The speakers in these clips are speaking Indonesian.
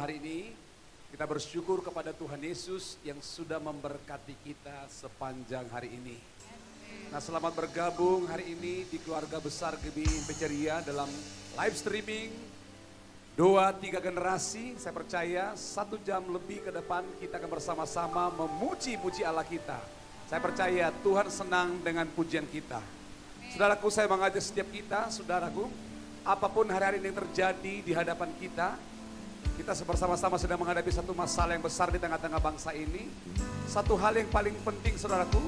hari ini. Kita bersyukur kepada Tuhan Yesus yang sudah memberkati kita sepanjang hari ini. Nah, selamat bergabung hari ini di keluarga besar Gebing Peceria dalam live streaming 2-3 generasi. Saya percaya 1 jam lebih ke depan kita akan bersama-sama memuji-muji Allah kita. Saya percaya Tuhan senang dengan pujian kita. Saudaraku, saya mengajak setiap kita, saudaraku, apapun hari-hari ini yang terjadi di hadapan kita bersama-sama sedang menghadapi satu masalah yang besar di tengah-tengah bangsa ini. Satu hal yang paling penting, saudaraku,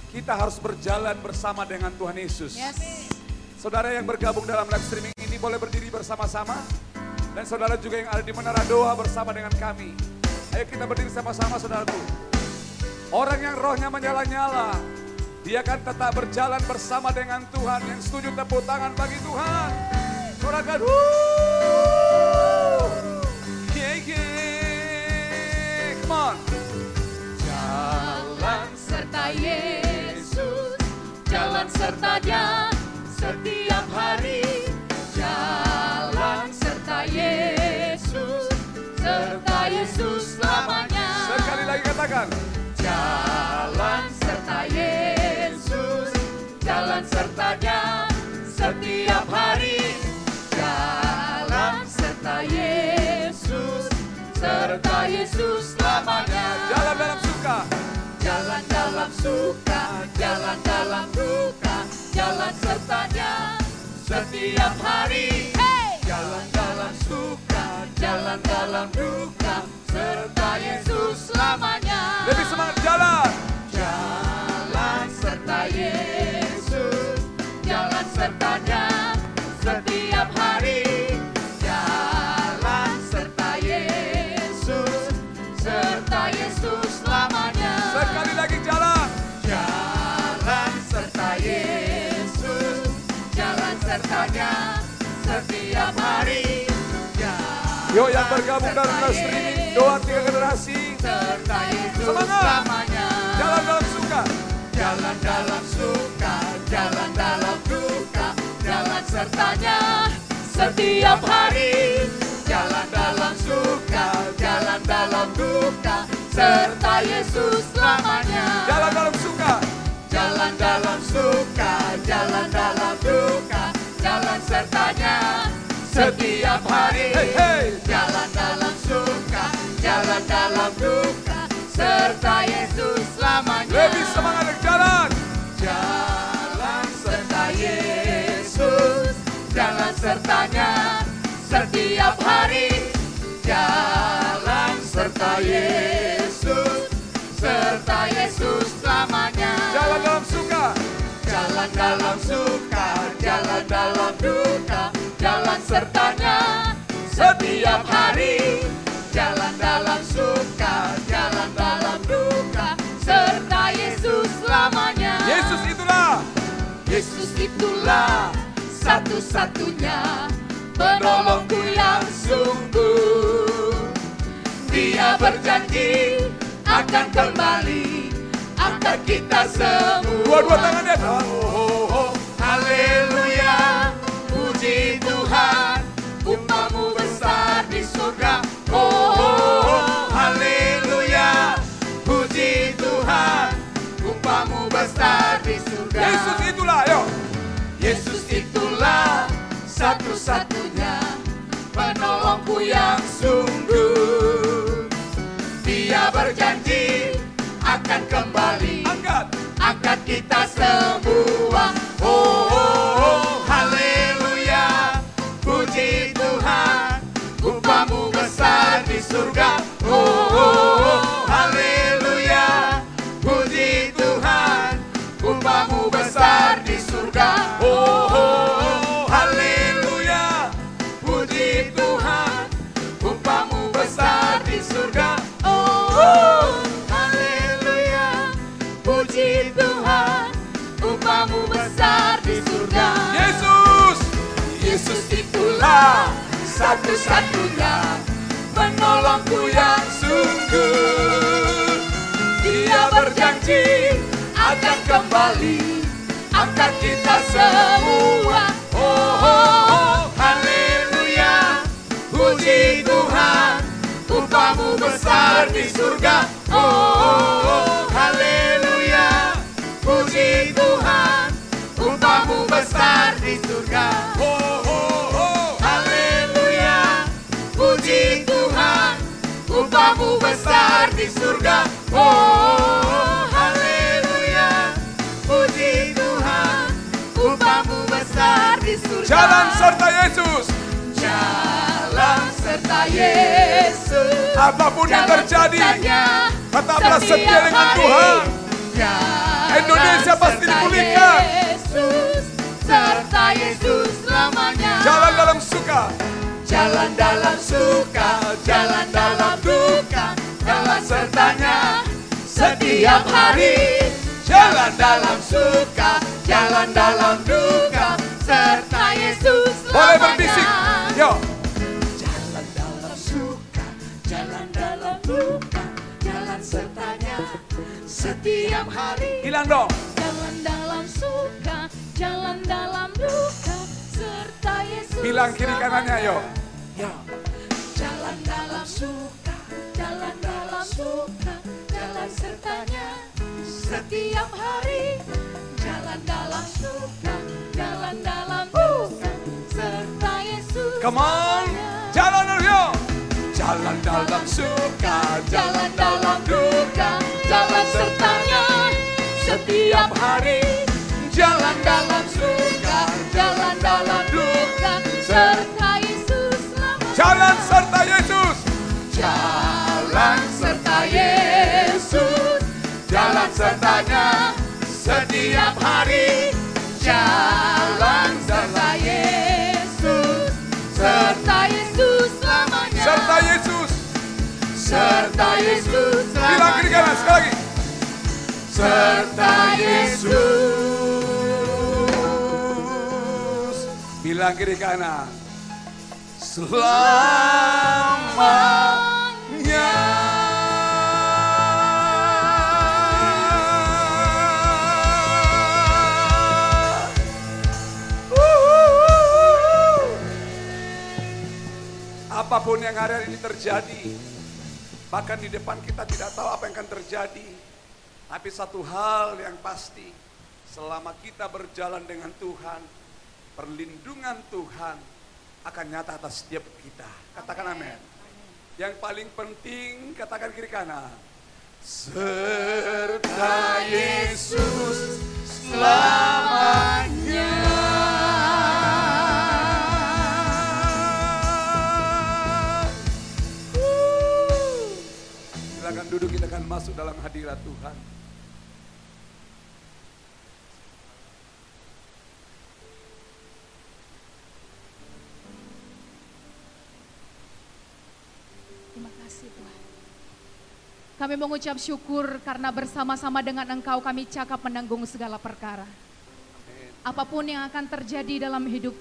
kita harus berjalan bersama dengan Tuhan Yesus. Yes. Saudara yang bergabung dalam live streaming ini boleh berdiri bersama-sama. Dan saudara juga yang ada di menara doa bersama dengan kami. Ayo kita berdiri sama-sama, saudaraku. Orang yang rohnya menyala-nyala, dia akan tetap berjalan bersama dengan Tuhan. Yang setuju tepuk tangan bagi Tuhan. Sorakan, come on. Jalan serta Yesus, jalan sertanya setiap hari. Jalan serta Yesus selamanya. Sekali lagi katakan. Jalan serta Yesus, jalan sertanya setiap hari. Jalan serta Yesus selamanya. Jalan dalam suka, jalan dalam suka, jalan dalam duka, jalan sertanya setiap hari. Jalan dalam suka, jalan dalam duka, serta Yesus selamanya. lebih semangat jalan. Jalan serta Yesus, jalan sertanya setiap hari. Jalan serta Yesus selamanya. Sekali lagi jalan. Jalan serta Yesus, jalan sertanya setiap hari. Yo yang bergabung dalam live streaming 2-3 generasi. Serta Yesus Semangat. selamanya. Jalan dalam suka, Jalan dalam suka, jalan dalam duka, jalan sertanya setiap hari. Jalan dalam suka, jalan dalam duka, serta Yesus selamanya. jalan dalam suka, Jalan dalam suka, jalan dalam duka, jalan sertanya setiap hari. Hey, hey. Jalan dalam suka, jalan dalam duka, serta Yesus selamanya. lebih semangat jalan. Jalan serta Yesus, jalan sertanya setiap hari. Jalan serta Yesus selamanya. Jalan dalam suka, Jalan dalam suka, jalan dalam duka, jalan sertanya setiap hari. Jalan dalam suka, jalan dalam duka, serta Yesus selamanya. Yesus itulah. Yesus itulah satu-satunya penolongku yang sungguh. Dia berjanji akan kembali, akan kita semua. Dua-dua tangannya. Haleluya, puji Tuhan, upamu besar di surga. Haleluya, puji Tuhan, upamu besar di surga. Yesus itulah, yo. Yesus itulah satu-satunya penolongku yang sungguh. Dia berjanji akan kembali, angkat kita semua. Haleluya, puji Tuhan, upamu besar di surga. Haleluya, puji Tuhan, upamu besar di surga. Haleluya, puji Tuhan, upamu besar di surga. Haleluya, puji Tuhan, upamu besar di surga. Yesus itulah satu-satunya penolongku yang sungguh. Dia berjanji akan kembali, angkat kita semua. Haleluya, puji Tuhan, Upamu besar di surga. Oh, haleluya. Puji Tuhan. Upamu besar di surga. Jalan serta Yesus. Jalan serta Yesus. Apapun yang Jalan terjadi, sertanya tetaplah setia setiap dengan hari. Tuhan. Jalan Indonesia pasti serta dipulihkan. Yesus, serta Yesus selamanya. Jalan dalam suka, Jalan dalam suka, jalan dalam duka, jalan sertanya setiap hari. Jalan dalam suka, jalan dalam duka, serta Yesus selamanya. boleh berbisik. Yo, Jalan dalam suka, jalan dalam duka, jalan sertanya setiap hari. bilang dong. Jalan dalam suka, jalan dalam duka, serta Yesus. Bilang kiri kanannya, yo. Jalan dalam suka, jalan dalam suka, jalan sertanya setiap hari. Jalan dalam suka, jalan dalam duka, serta Yesus. Come on, jalan dulu, yo. Jalan dalam suka, Jalan dalam duka, jalan sertanya setiap hari. Jalan dalam suka, jalan dalam duka, serta Yesus selamanya. jalan serta Yesus. Jalan serta Yesus, jalan sertanya setiap hari. Jalan serta Yesus, serta Yesus selamanya. Serta Yesus. Serta Yesus Bilang kiri kanan selamanya. sekali lagi. Serta Yesus. Bilang kiri kanan. Selamanya. Apapun yang hari ini terjadi, bahkan di depan kita tidak tahu apa yang akan terjadi. Tapi satu hal yang pasti, selama kita berjalan dengan Tuhan, perlindungan Tuhan akan nyata atas setiap kita. Katakan amin. Yang paling penting, katakan kiri kanan. Serta Yesus selamanya. Silakan duduk, kita akan masuk dalam hadirat Tuhan. Terima kasih Tuhan. Kami mengucap syukur karena bersama-sama dengan Engkau kami cakap menanggung segala perkara. Apapun yang akan terjadi dalam hidup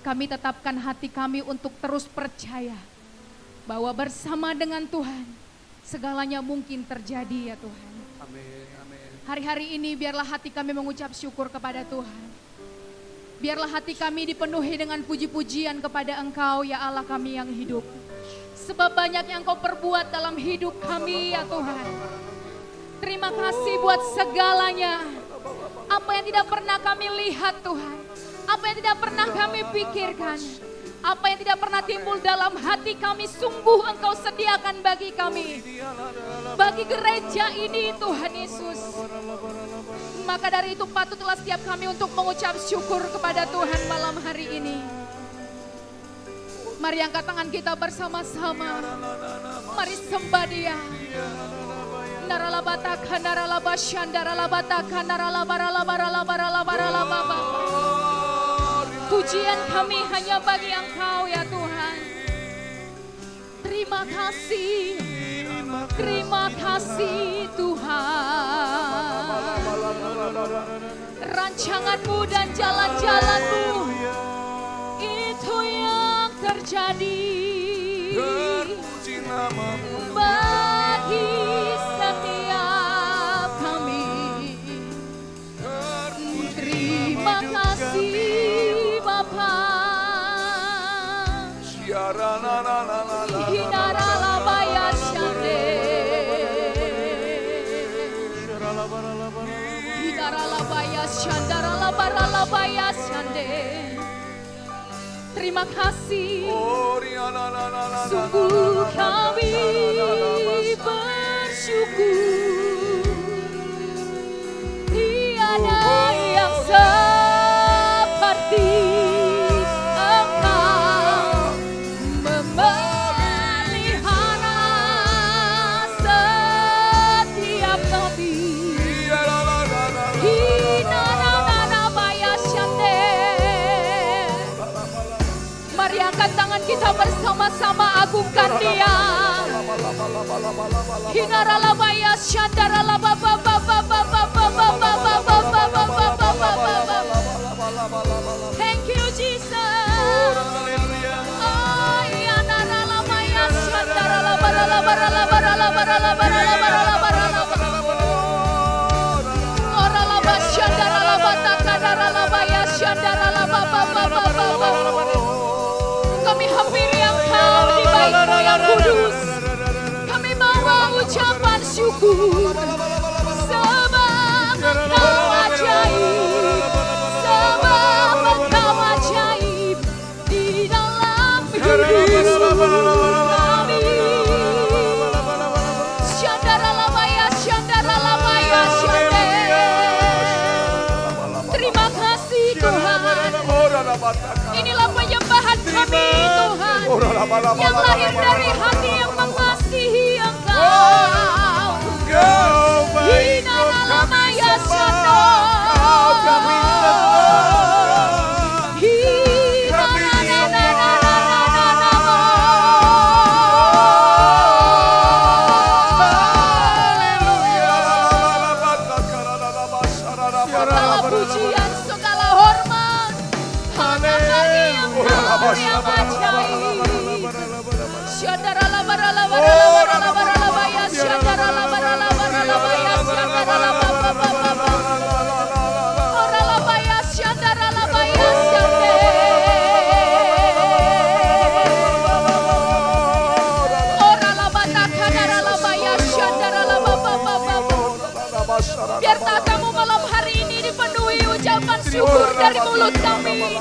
kami tetapkan hati kami untuk terus percaya bahwa bersama dengan Tuhan segalanya mungkin terjadi ya Tuhan. Amin, amin. Hari-hari ini biarlah hati kami mengucap syukur kepada Tuhan. Biarlah hati kami dipenuhi dengan puji-pujian kepada Engkau ya Allah kami yang hidup. Sebab banyak yang Kau perbuat dalam hidup kami ya Tuhan. Terima kasih buat segalanya. Apa yang tidak pernah kami lihat Tuhan. Apa yang tidak pernah kami pikirkan. Apa yang tidak pernah timbul dalam hati kami, sungguh Engkau sediakan bagi kami. Bagi gereja ini Tuhan Yesus. Maka dari itu patutlah setiap kami untuk mengucap syukur kepada Tuhan malam hari ini. Mari angkat tangan kita bersama-sama. Mari sembah Dia. Naralabataka naralabasyan daralabataka naralabaralabaralabaralabaralababa. Pujian kami hanya bagi Engkau ya Tuhan. Terima kasih Tuhan. Rancangan-Mu dan jalan-jalan-Mu itu yang terjadi bagi setiap kami. Terima kasih Bapa. Hinaralabaya Shande. Hinaralabaya Shandaralabaralabaya Shande. Terima kasih. Sungguh kami syukur. Tiada yang seperti Engkau memelihara setiap nabi. Mari angkat tangan kita bersama-sama, agungkan Dia. Hinaralabaya shandaralababa. Thank you Jesus. Ayanaralabaya kami hampiri Engkau di bait-Mu yang kudus. Kami bawa ucapan syukur. Sebab Engkau ajaib, sebab Engkau ajaib di dalam hidup kami. Shandaralabaya, shandaralabaya, terima kasih Tuhan. Inilah penyembahan kami Tuhan, yang lahir dari hati yang mengasihi Engkau. Hinaralabaya segala pujian, segala hormat hanya bagi Engkau yang ajaib. Shandaralabaralabaralabaralabaralabaya, shandaralabaralabaralabaya, oralabaya, shandaralabaya, oralabatakhanaralabaya, shandaralababababa. Biar tatamu malam hari ini dipenuhi ucapan syukur dari mulut kami,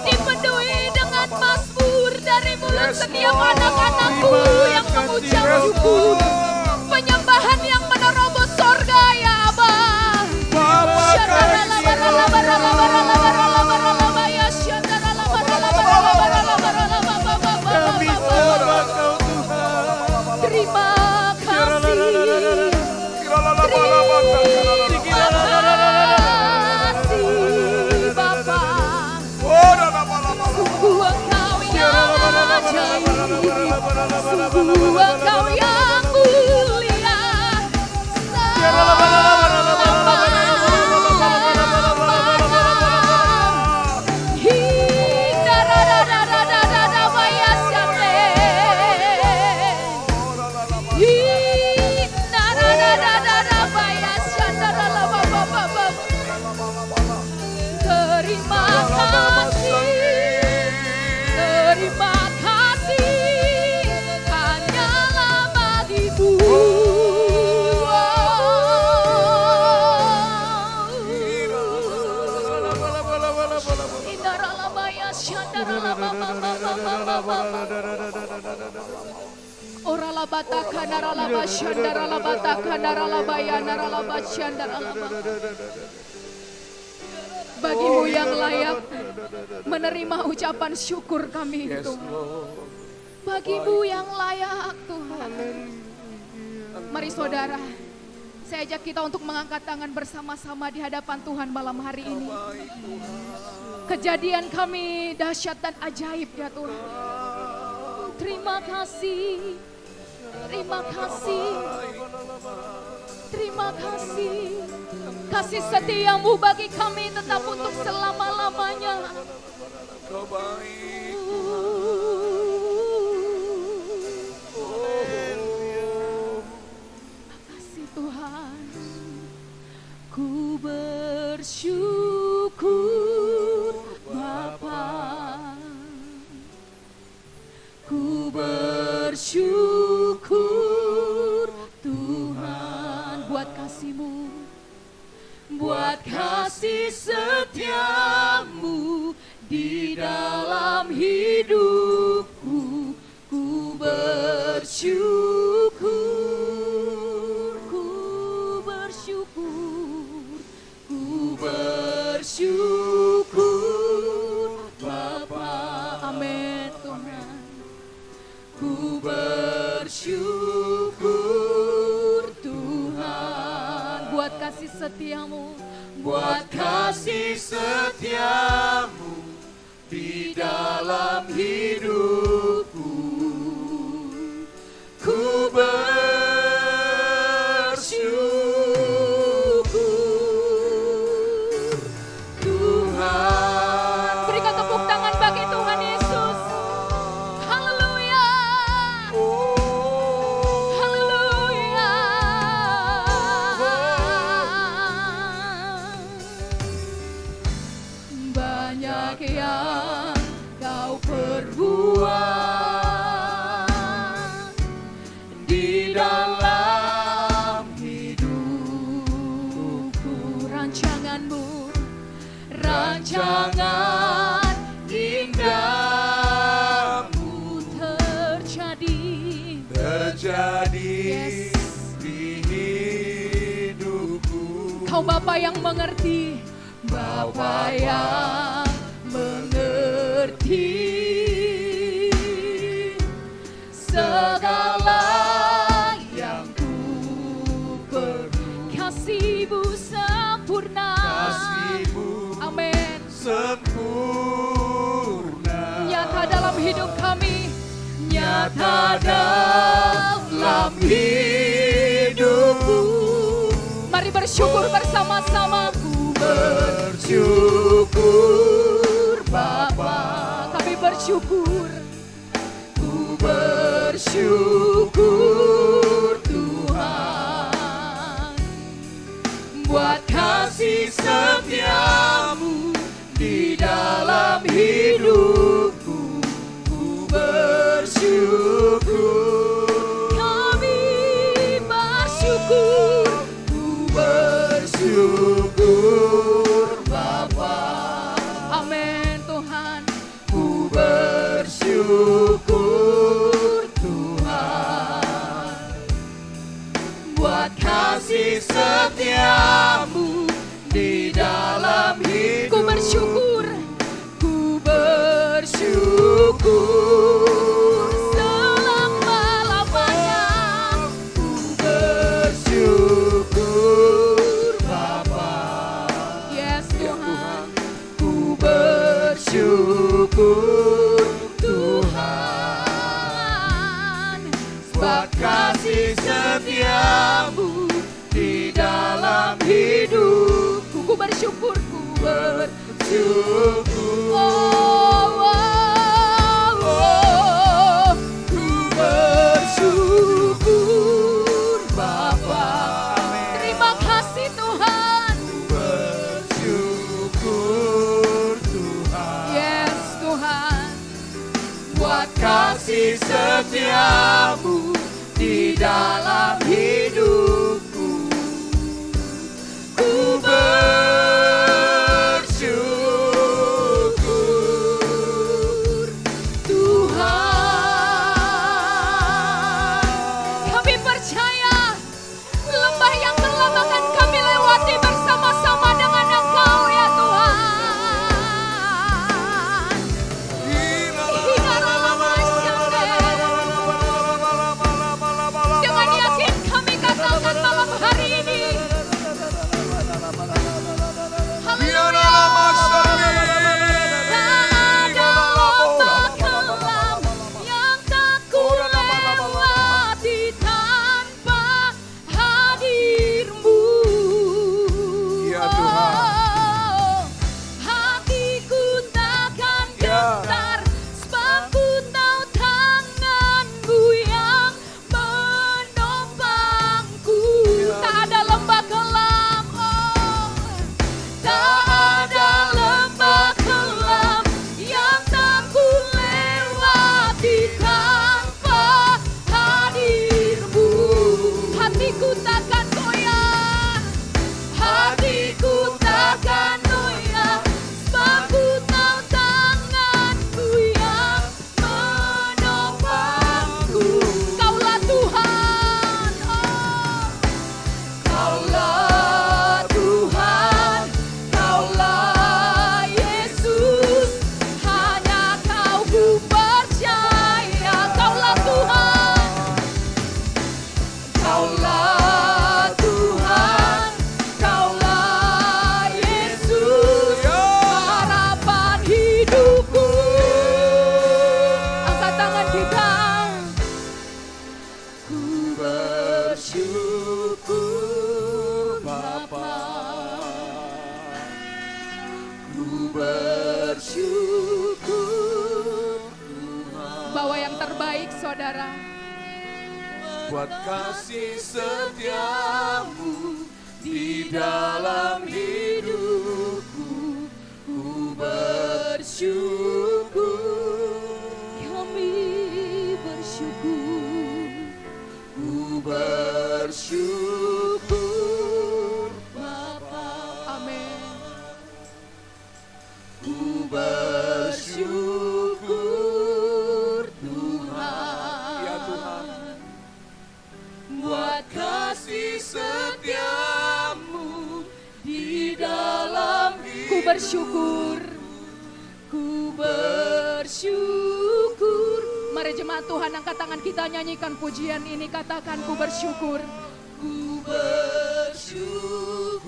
dipenuhi dengan mazmur dari mulut setiap anak-anakku yang mengucap syukur, penyembahan yang menerobos sorga ya Abah. Terima kasih. Sungguh Engkau yang mulia, terima kasih, hanyalah bagimu. Bagimu yang layak menerima ucapan syukur kami Tuhan. Bagimu yang layak Tuhan. Mari saudara, saya ajak kita untuk mengangkat tangan bersama-sama di hadapan Tuhan malam hari ini. Kejadian kami dahsyat dan ajaib ya Tuhan. Terima kasih, terima kasih, terima kasih. Kasih setiamu bagi kami tetap untuk selama-lamanya. Kau baik. Makasih Tuhan. Ku bersyukur Bapa. Ku bersyukur Tuhan buat kasih-Mu, buat kasih setiamu di dalam hidupku. Ku bersyukur. Ku bersyukur Tuhan buat kasih setiamu, buat kasih setiamu di dalam hidupku. Ku bersyukur Tuhan. Berikan tepuk tangan bagi Tuhan Yesus. Haleluya. Haleluya. Banyak yang kau perbuat Di dalam hidupku, rancanganmu, rancangan indahmu terjadi. terjadi di hidupku. Kau Bapa yang mengerti, Bapa yang mengerti segala yang ku perlu. Kasih-Mu sempurna. Kasih-Mu Amin. sempurna, Nyata dalam hidup kami, nyata dalam hidupku. Mari bersyukur bersama-sama. Ku Bersyukur Bapa, Kami bersyukur. ku bersyukur Tuhan buat kasih setiamu di dalam hidupku. Ku bersyukur, kami bersyukur. ku bersyukur Bapa, Amin Tuhan. ku bersyukur Tuhan buat kasih setiamu di dalam hidupku. Ku bersyukur. Ku bersyukur selama-lamanya. ku bersyukur Bapa, Yes Tuhan. ku bersyukur Tuhan buat kasih setiamu di dalam hidupku. Ku bersyukur. Ku Bersyukur, Oh, oh, oh. ku bersyukur Bapa, Terima kasih Tuhan. bersyukur Tuhan Yes Tuhan. buat kasih setiamu di dalam hidupku. Ku bersyukur Tuhan. Kami percaya lembah yang kelam akan kami lewati bersama-sama dengan Engkau ya Tuhan. Dengan yakin bersyukur Bapa, ku bersyukur Tuhan. Bawa yang terbaik saudara. Buat kasih setiamu di dalam hidupku, ku bersyukur. Kami bersyukur. Ku bersyukur Bapa. Amin. Ku bersyukur Tuhan. Ya Tuhan. Buat kasih setiamu di dalam hidupku. Ku bersyukur. Ku bersyukur. Mari jemaat Tuhan angkat tangan kita nyanyikan pujian ini, katakan ku bersyukur. Ku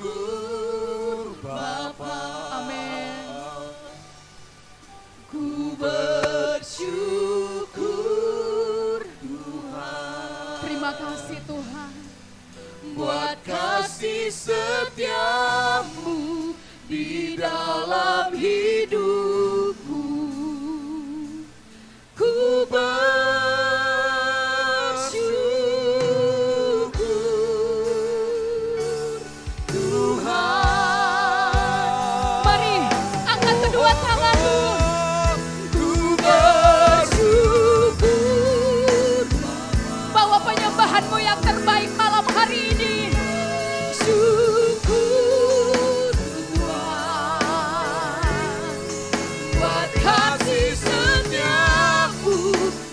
bersyukur Bapa. Amin. Ku bersyukur Tuhan. Terima kasih Tuhan. Buat kasih setiamu di dalam hidupku, ku bersyukur Tuhan. Mari angkat kedua tanganmu. Ku bersyukur Bawa penyembahanmu yang terbaik malam hari ini. syukur Tuhan. Buat kasih setiamu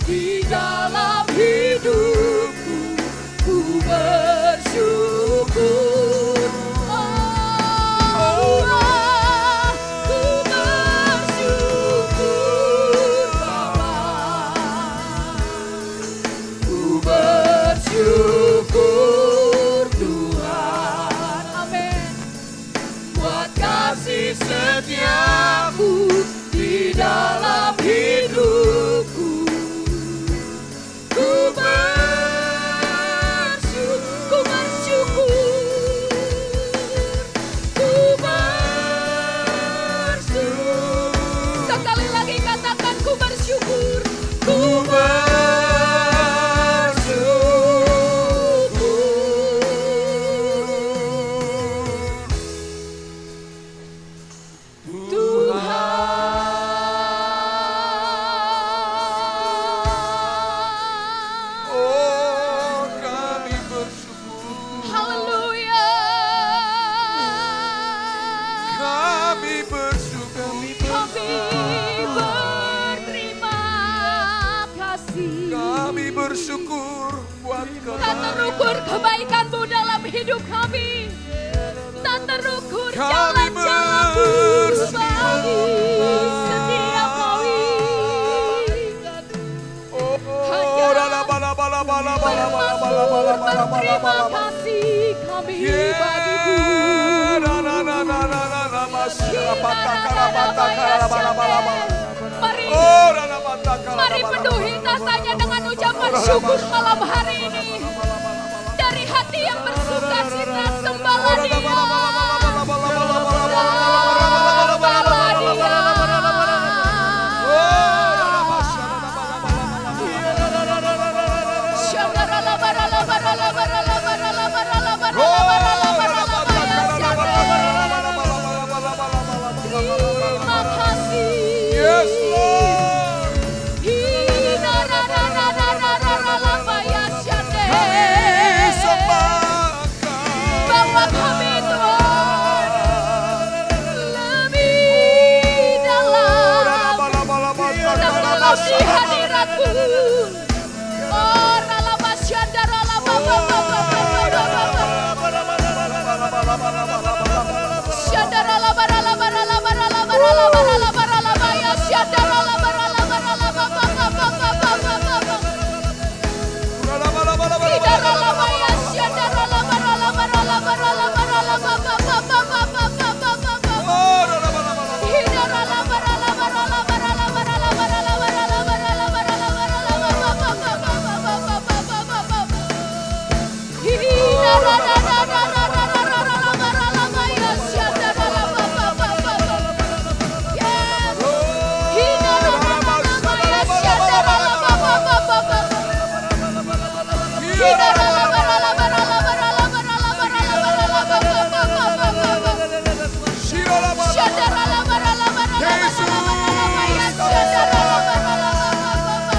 di dalam hidupku, ku bersyukur. Allah, Ku bersyukur Bapa. Ku bersyukur Tuhan. amin. Buat kasih setiamu di dalam hidupku, ku bersyukur. Ku bersyukur. Sekali lagi katakan ku bersyukur. Ku bersyukur Tuhan. Oh, kami bersyukur. Haleluya. Kami bersyukur. Kami berterima kasih. Kami bersyukur buat Tak terukur kebaikan-Mu dalam hidup kami. Tak terukur Kami jalan-jalan-Mu bagi setiap kami. Berterima kasih kami bagi-Mu. Mari, mari penuhi tatanya dengan ucapan syukur malam hari ini. Dari hati yang bersuka cita sembahlah Dia. Sembahlah Dia. Terima kasih. Yes, Lord. Hina ra ra ra ra ra ra la ba ya shande.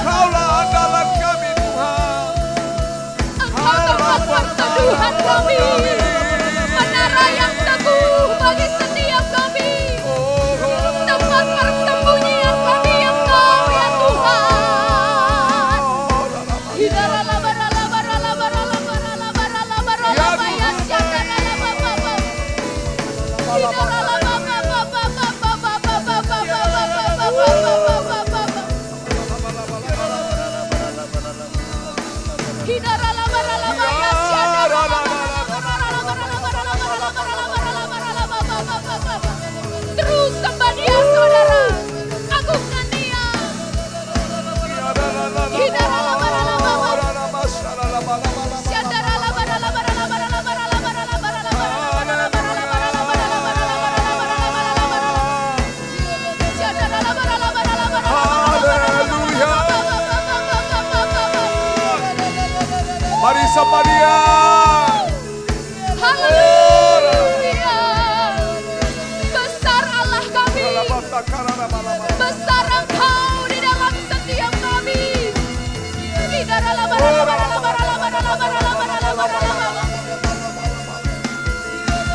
Kaulah andalan kami Tuhan. Engkau tempat perteduhan kami, menara yang teguh bagi setiap kami, tempat persembunyian kami Engkau ya Tuhan. Terus sembah Dia saudara, agungkan Dia. Mari sembah Dia. Haleluya. Besar Allah kami, besar Engkau di dalam setiap kami.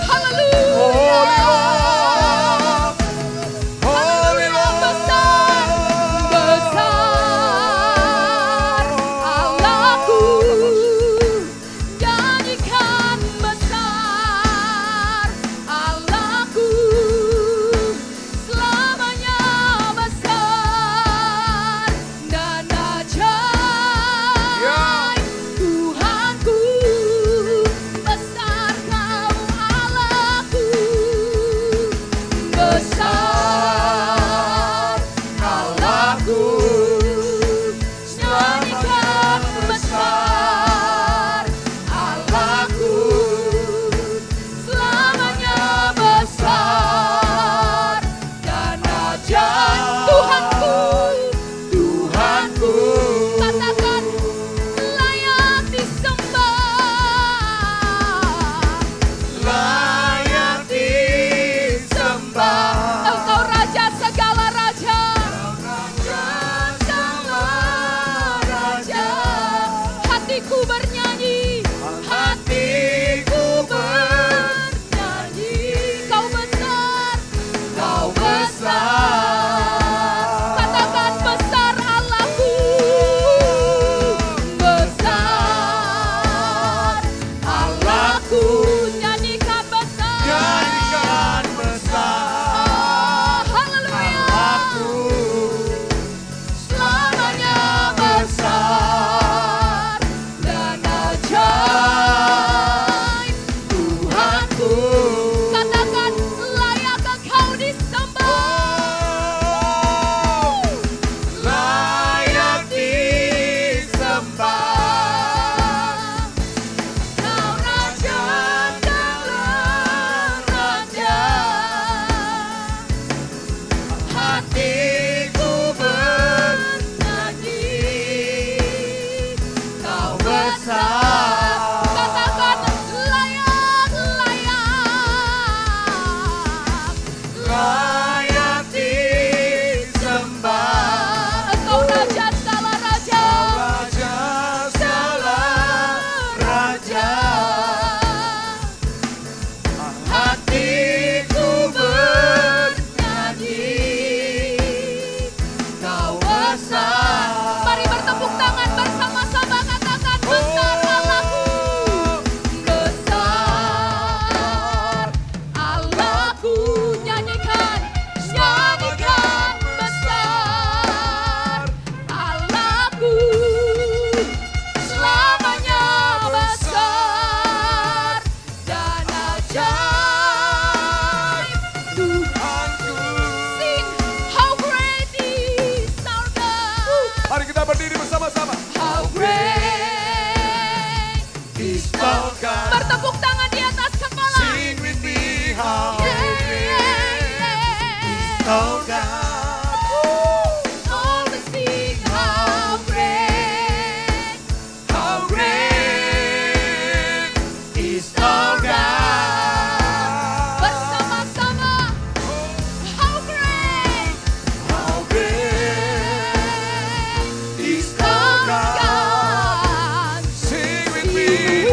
Haleluya. Besar, besar Allahku. Nyanyikan besar Allahku, selamanya besar dan ajaib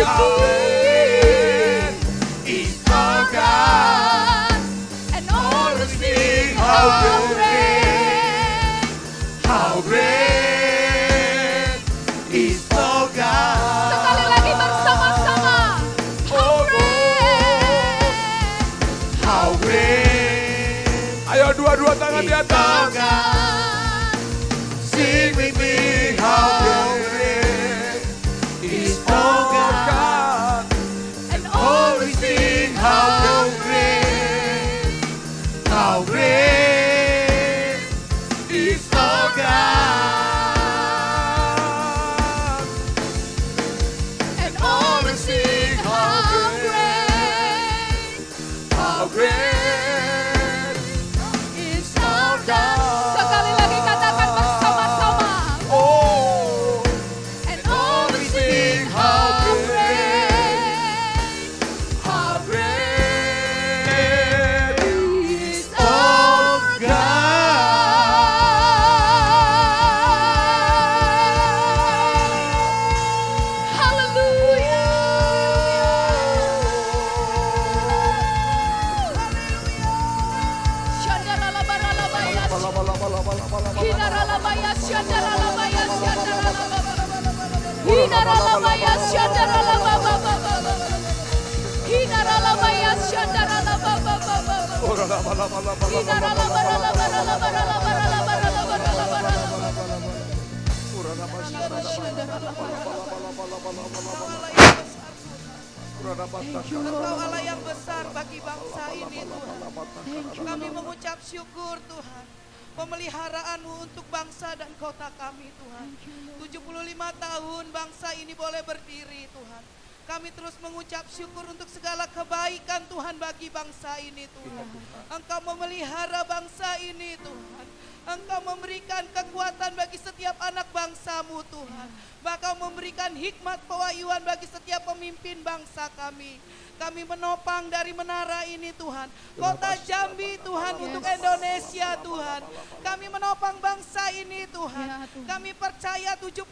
How great is our God. And all will sing, How how great, great. how great is our God. Sekali lagi bersama-sama. Oh, Great. how great. Ayo dua-dua tangan di atas. Sing with me, how great is our God. And all Oh, we sing, how great is our God. and all will sing, how great. How great Is our God. Sekali lagi katakan bersama-sama. Oh, And all will sing, how how great, great. how great Is our God. Haleluya. Shandaralabaralabaya. Hidaralabaya, shandaralabaya, shandaralabaya. Hidaralabaya, shandaralabaya. Hidaralabaya, shandaralabaya. Engkau Allah yang besar bagi bangsa ini Tuhan. Kami mengucap syukur Tuhan. Pemeliharaan-Mu untuk bangsa dan kota kami Tuhan. 75 tahun bangsa ini boleh berdiri Tuhan. Kami terus mengucap syukur untuk segala kebaikan Tuhan bagi bangsa ini Tuhan. Engkau memelihara bangsa ini Tuhan. Engkau memberikan kekuatan bagi setiap anak bangsa-Mu Tuhan. Engkau memberikan hikmat pewahyuan bagi setiap pemimpin bangsa kami. Kami menopang dari menara ini Tuhan. Kota Jambi Tuhan untuk Indonesia Tuhan. Kami menopang bangsa ini Tuhan. Ya, Tuhan. Kami percaya 75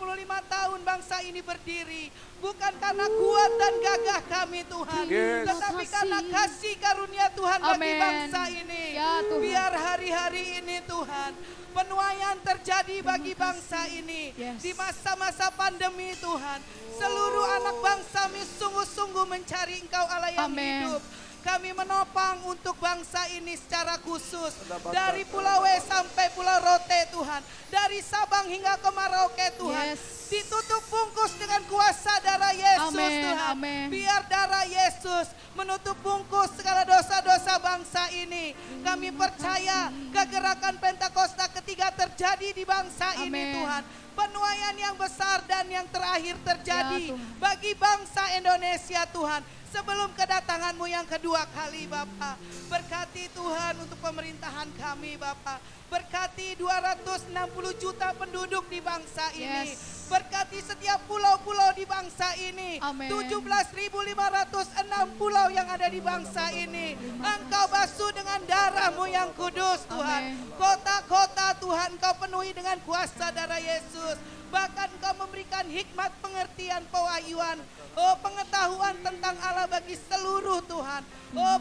tahun bangsa ini berdiri. Bukan karena kuat dan gagah kami Tuhan. Yes. Tetapi Kasih. karena kasih karunia Tuhan bagi Amen. bangsa ini. Ya, Tuhan. Biar hari-hari ini Tuhan. Penuaian terjadi bagi bangsa ini. Yes. Di masa-masa pandemi Tuhan. Seluruh anak bangsa kami sungguh-sungguh mencari Engkau Allah yang Amen. hidup. Kami menopang untuk bangsa ini secara khusus. Dari Pulau W sampai Pulau Rote Tuhan. Dari Sabang hingga ke Merauke Tuhan. Yes. Ditutup bungkus dengan kuasa darah Yesus Amen, Tuhan. amen. Biar darah Yesus menutup bungkus segala dosa-dosa bangsa ini. Kami percaya kegerakan Pentakosta ketiga terjadi di bangsa ini Amen. Tuhan. Penuaian yang besar dan yang terakhir terjadi Ya, Tuhan. bagi bangsa Indonesia Tuhan. Sebelum kedatangan-Mu yang kedua kali Bapa. Berkati Tuhan untuk pemerintahan kami Bapa. Berkati 260 juta penduduk di bangsa ini. Yes. Berkati setiap pulau-pulau di bangsa ini. Amen. 17.506 pulau yang ada di bangsa ini. Engkau basuh dengan darah-Mu yang kudus Tuhan. Amen. Kota-kota Tuhan Engkau penuhi dengan kuasa darah Yesus. Bahkan Engkau memberikan hikmat pengertian pewahyuan. Oh, pengetahuan tentang Allah bagi seluruh Tuhan. Oh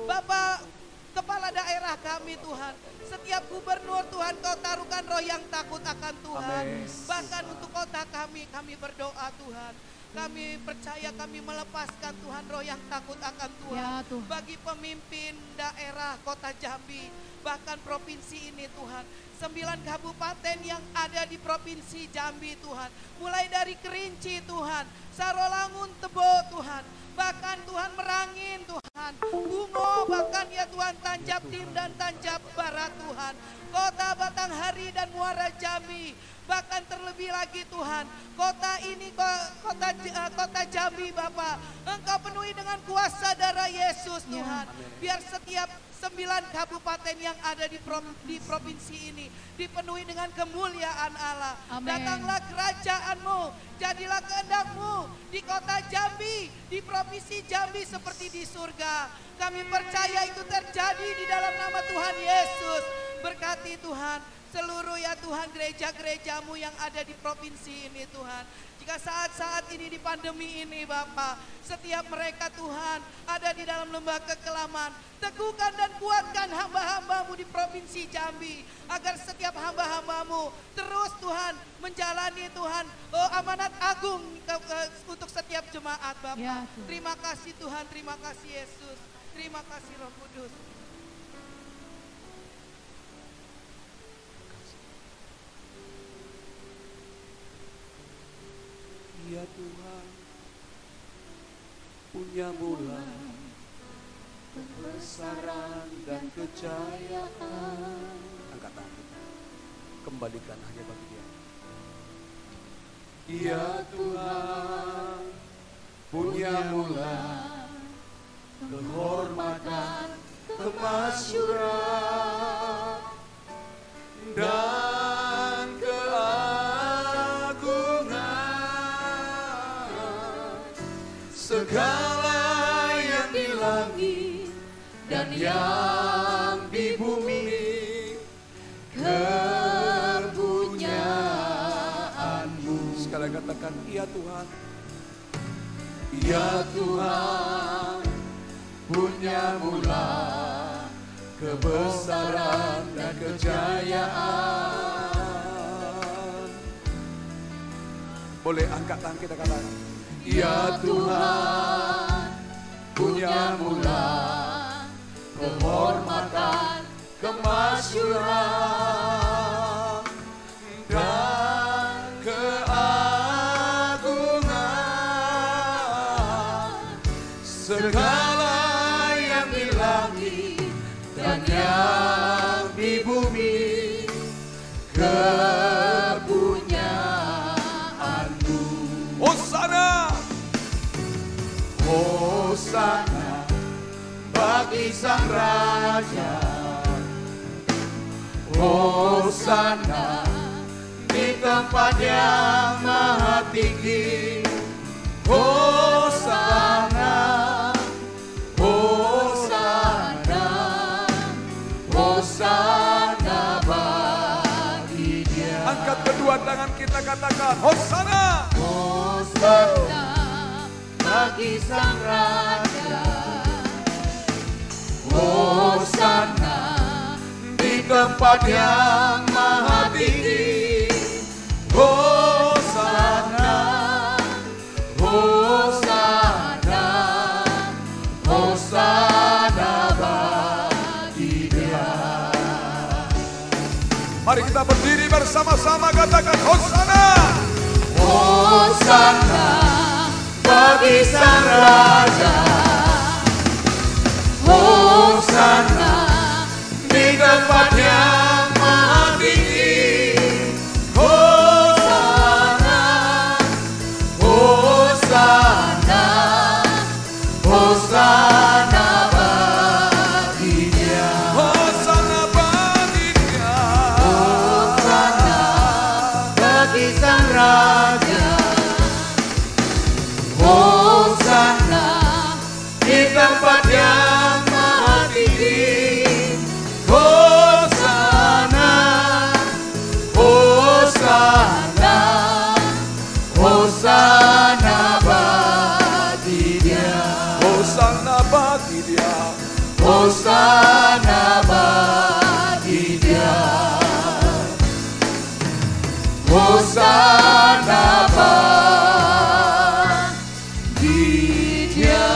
Bapak kepala daerah kami Tuhan. Setiap gubernur Tuhan Kau taruhkan roh yang takut akan Tuhan. Amin. Bahkan untuk kota kami berdoa Tuhan. Kami percaya kami melepaskan Tuhan roh yang takut akan Tuhan. Ya, Tuhan. Bagi pemimpin daerah kota Jambi. Bahkan provinsi ini Tuhan. 9 kabupaten yang ada di provinsi Jambi Tuhan. Mulai dari Kerinci Tuhan. Sarolangun, Tebo Tuhan. Bahkan Tuhan Merangin Tuhan. Bungo bahkan ya Tuhan Tanjab Tim dan Tanjab Barat Tuhan. Kota Batanghari dan Muara Jambi. Bahkan terlebih lagi Tuhan. Kota ini kota Jambi Bapak. Engkau penuhi dengan kuasa darah Yesus Tuhan. Biar setiap 9 kabupaten yang ada di provinsi ini dipenuhi dengan kemuliaan Allah. Amin. Datanglah kerajaan-Mu, jadilah kehendak-Mu di kota Jambi, di provinsi Jambi seperti di surga. Kami percaya itu terjadi di dalam nama Tuhan Yesus. Berkati Tuhan seluruh ya Tuhan gereja-gereja-Mu yang ada di provinsi ini Tuhan. Jika saat-saat ini di pandemi ini Bapa, setiap mereka Tuhan ada di dalam lembah kekelaman, teguhkan dan kuatkan hamba-hambamu di Provinsi Jambi, agar setiap hamba-hambamu terus Tuhan menjalani Tuhan amanat agung untuk setiap jemaat Bapa. Ya, Tuhan. Terima kasih Tuhan, terima kasih Yesus, terima kasih Roh Kudus. Ya Tuhan, punya mula kebesaran dan kejayaan. Angkat tangan kita, kembalikan hanya bagi Dia. Ya Tuhan, punya mula kehormatan, kemasyuran dan segala yang di langit dan yang di bumi, kepunyaanmu. Sekali katakan, ya Tuhan. Ya Tuhan, punya mula kebesaran dan kejayaan. Boleh angkat tangan kita katakan, ya Tuhan, punya mula kehormatan, kemasyuran dan keagungan, segala yang di langit dan yang di bumi, kepunyaanmu. Hosana, Hosana bagi Sang Raja, Hosana di tempat yang maha tinggi, Hosana, Hosana, Hosana bagi Dia. Angkat kedua tangan kita, katakan Hosana, Hosana bagi Sang Raja, Hosana di tempat yang maha tinggi, Hosana, Hosana, Hosana bagi Dia. Mari kita berdiri bersama-sama, katakan Hosana, Hosana bagi Sang Raja, Hosana di tempat yang maha tinggi, Hosana, Hosana, Hosana bagi Dia, Hosana bagi Dia, Hosana bagi Sang Raja, Hosana di tempat yang maha tinggi, Hosana, Hosana, Hosana bagi Dia, Hosana bagi Dia, Hosana bagi Dia, Hosana bagi Dia.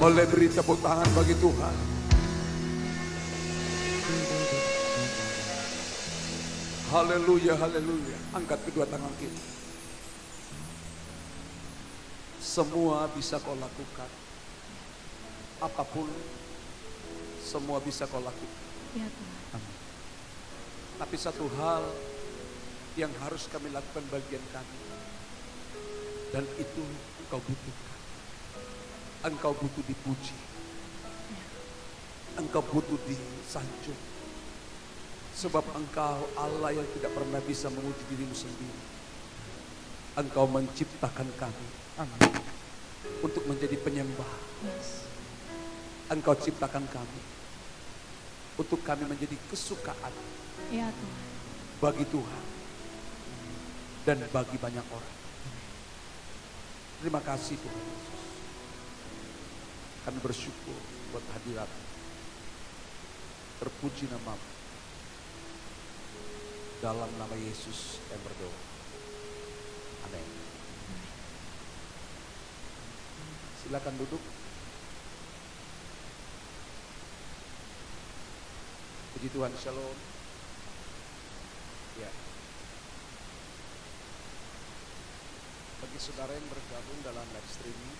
Boleh beri tepuk tangan bagi Tuhan. Haleluya, haleluya. Angkat kedua tangan kita. Semua bisa kau lakukan. Apapun, semua bisa kau lakukan. Ya Tuhan. Tapi satu hal yang harus kami lakukan bagian kami, dan itu engkau butuhkan. Engkau butuh dipuji, engkau butuh disanjung, sebab engkau Allah yang tidak pernah bisa menguji dirimu sendiri. Engkau menciptakan kami untuk menjadi penyembah. Engkau ciptakan kami untuk kami menjadi kesukaan. Ya Tuhan. bagi Tuhan dan bagi banyak orang. Terima kasih Tuhan Yesus. Kami bersyukur buat hadirat. Terpuji nama-Mu. Dalam nama Yesus kami berdoa. Amin. Silakan duduk. Puji Tuhan, shalom. Ya. Bagi saudara yang bergabung dalam live streaming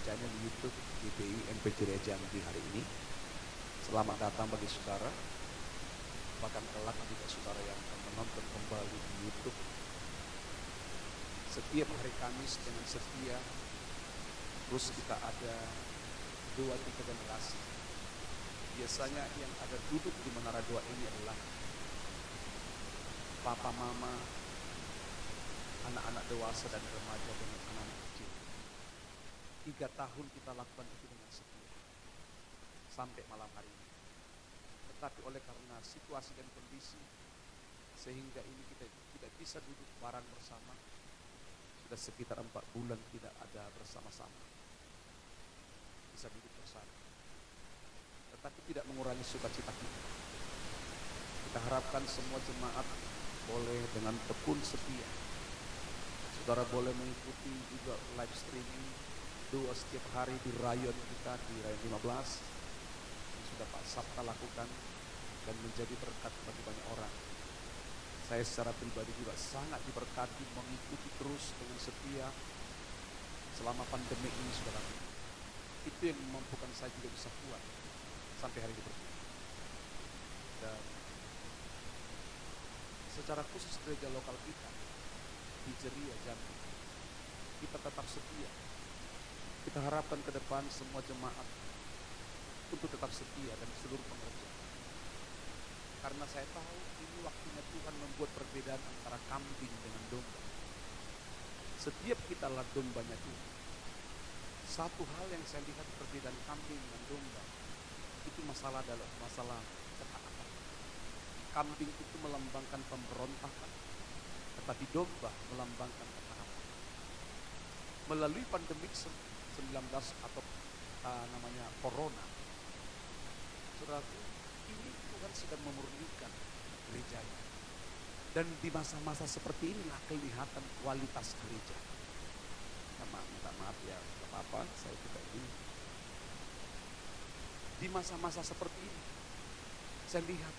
channel YouTube GPI MP Ceria Jambi hari ini, selamat datang bagi saudara. Bahkan kelak juga saudara yang akan menonton kembali di YouTube. Setiap hari Kamis dengan setia, terus kita ada 2-3 generasi. Biasanya yang ada duduk di menara doa ini adalah papa mama, anak-anak dewasa dan remaja dengan anak-anak kecil. 3 tahun kita lakukan itu dengan setia sampai malam hari ini. Tetapi oleh karena situasi dan kondisi, sehingga ini kita tidak bisa duduk bareng bersama. Sudah sekitar 4 bulan tidak ada bersama-sama, bisa duduk bersama. Tetapi tidak mengurangi sukacita kita. Kita harapkan semua jemaat boleh dengan tekun setia. Saudara boleh mengikuti juga live streaming doa setiap hari di rayon kita, di rayon 15 yang sudah Pak Sabta lakukan dan menjadi berkat bagi banyak orang. Saya secara pribadi juga sangat diberkati mengikuti terus dengan setia selama pandemi ini, saudara. Itu yang memampukan saya juga bisa kuat sampai hari ini berdiri. Dan secara khusus gereja lokal kita di Ceria Jambi, kita tetap setia. Kita harapkan ke depan semua jemaat untuk tetap setia dan seluruh pengerja. Karena saya tahu ini waktunya Tuhan membuat perbedaan antara kambing dengan domba. Setiap kita adalah dombanya Tuhan. Satu hal yang saya lihat perbedaan kambing dengan domba, itu masalah adalah masalah ketaatan. Kambing itu melambangkan pemberontakan, tetapi domba melambangkan ketaatan. Melalui pandemi 19 atau namanya corona, saudaraku, ini Tuhan sedang memurnikan gerejanya. Dan di masa-masa seperti inilah kelihatan kualitas gereja. Minta maaf ya, tidak apa-apa, saya tidak ini. Di masa-masa seperti ini, saya lihat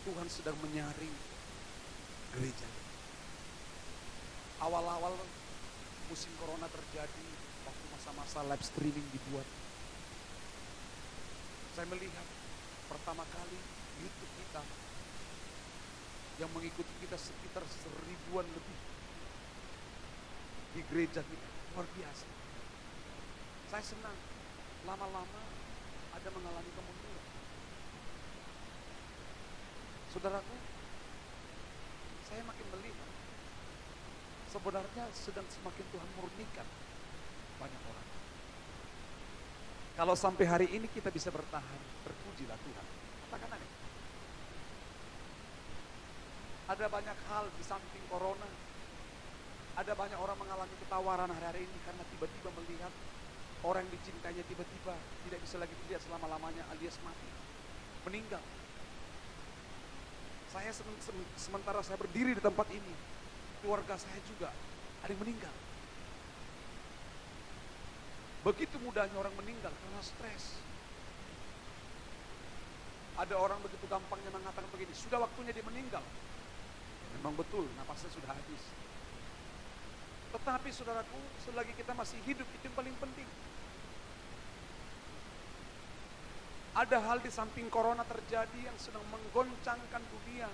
Tuhan sedang menyaring gereja. Awal-awal musim corona terjadi, waktu masa-masa live streaming dibuat, saya melihat pertama kali YouTube kita yang mengikuti kita sekitar 1000-an lebih di gereja kita, luar biasa. Saya senang, lama-lama ada mengalami kemunduran. Saudaraku, saya makin melihat sebenarnya sedang semakin Tuhan murnikan banyak orang. Kalau sampai hari ini kita bisa bertahan, terpujilah Tuhan. Katakan amin. Ada banyak hal di samping corona. Ada banyak orang mengalami ketawaran hari-hari ini karena tiba-tiba melihat orang yang dicintainya tiba-tiba tidak bisa lagi dilihat selama-lamanya alias mati, meninggal. Saya sementara saya berdiri di tempat ini, keluarga saya juga ada yang meninggal. Begitu mudahnya orang meninggal karena stres. Ada orang begitu gampangnya mengatakan begini, sudah waktunya dia meninggal. Memang betul, napasnya sudah habis. Tetapi saudaraku, selagi kita masih hidup, itu yang paling penting. Ada hal di samping corona terjadi yang sedang menggoncangkan dunia,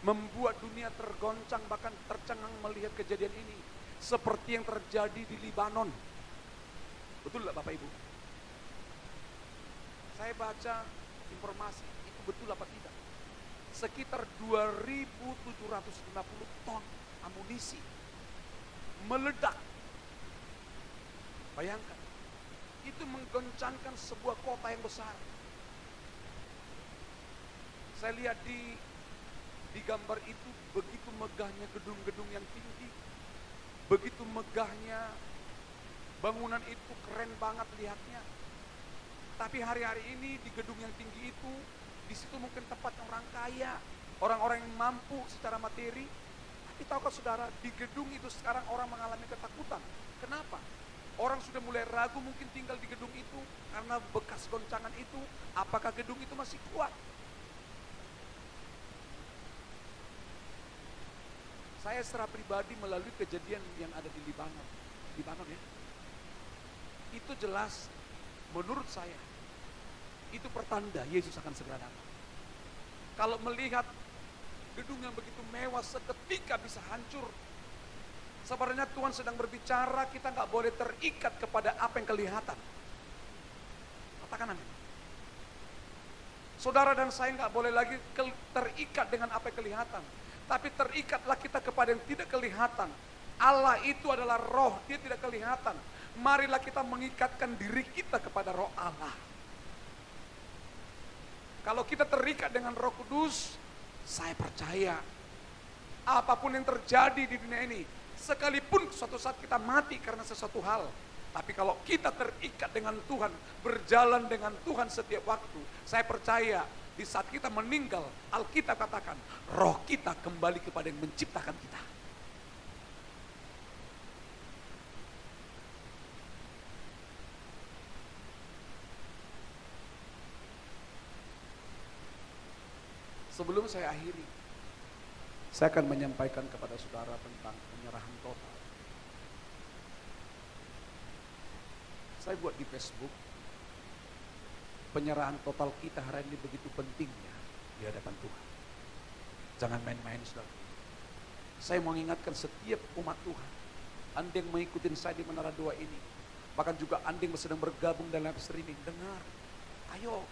membuat dunia tergoncang, bahkan tercengang melihat kejadian ini. Seperti yang terjadi di Libanon. Betul nggak Bapak Ibu? Saya baca informasi, itu betul apa tidak? Sekitar 2.750 ton amunisi meledak. Bayangkan, itu menggoncangkan sebuah kota yang besar. Saya lihat di gambar itu begitu megahnya gedung-gedung yang tinggi, begitu megahnya bangunan itu, keren banget lihatnya. Tapi hari-hari ini di gedung yang tinggi itu, di situ mungkin tempat orang kaya, orang-orang yang mampu secara materi. Tapi tahukah saudara, di gedung itu sekarang orang mengalami ketakutan. Kenapa? Orang sudah mulai ragu mungkin tinggal di gedung itu karena bekas goncangan itu, apakah gedung itu masih kuat? Saya secara pribadi melalui kejadian yang ada di Libanon ya. Itu jelas menurut saya itu pertanda Yesus akan segera datang. Kalau melihat gedung yang begitu mewah seketika bisa hancur, sebenarnya Tuhan sedang berbicara, kita nggak boleh terikat kepada apa yang kelihatan. Katakan amin. Saudara dan saya nggak boleh lagi terikat dengan apa yang kelihatan, tapi terikatlah kita kepada yang tidak kelihatan. Allah itu adalah roh, dia tidak kelihatan. Marilah kita mengikatkan diri kita kepada roh Allah. Kalau kita terikat dengan Roh Kudus, saya percaya apapun yang terjadi di dunia ini, sekalipun suatu saat kita mati karena sesuatu hal, tapi kalau kita terikat dengan Tuhan, berjalan dengan Tuhan setiap waktu, saya percaya di saat kita meninggal, Alkitab katakan, roh kita kembali kepada yang menciptakan kita. Sebelum saya akhiri, saya akan menyampaikan kepada saudara tentang penyerahan total. Saya buat di Facebook, penyerahan total kita hari ini begitu pentingnya di hadapan Tuhan. Jangan main-main, saudara. Saya mau mengingatkan setiap umat Tuhan, Anda yang mengikuti saya di Menara Dua ini, bahkan juga Anda yang sedang bergabung dalam streaming, dengar, ayo,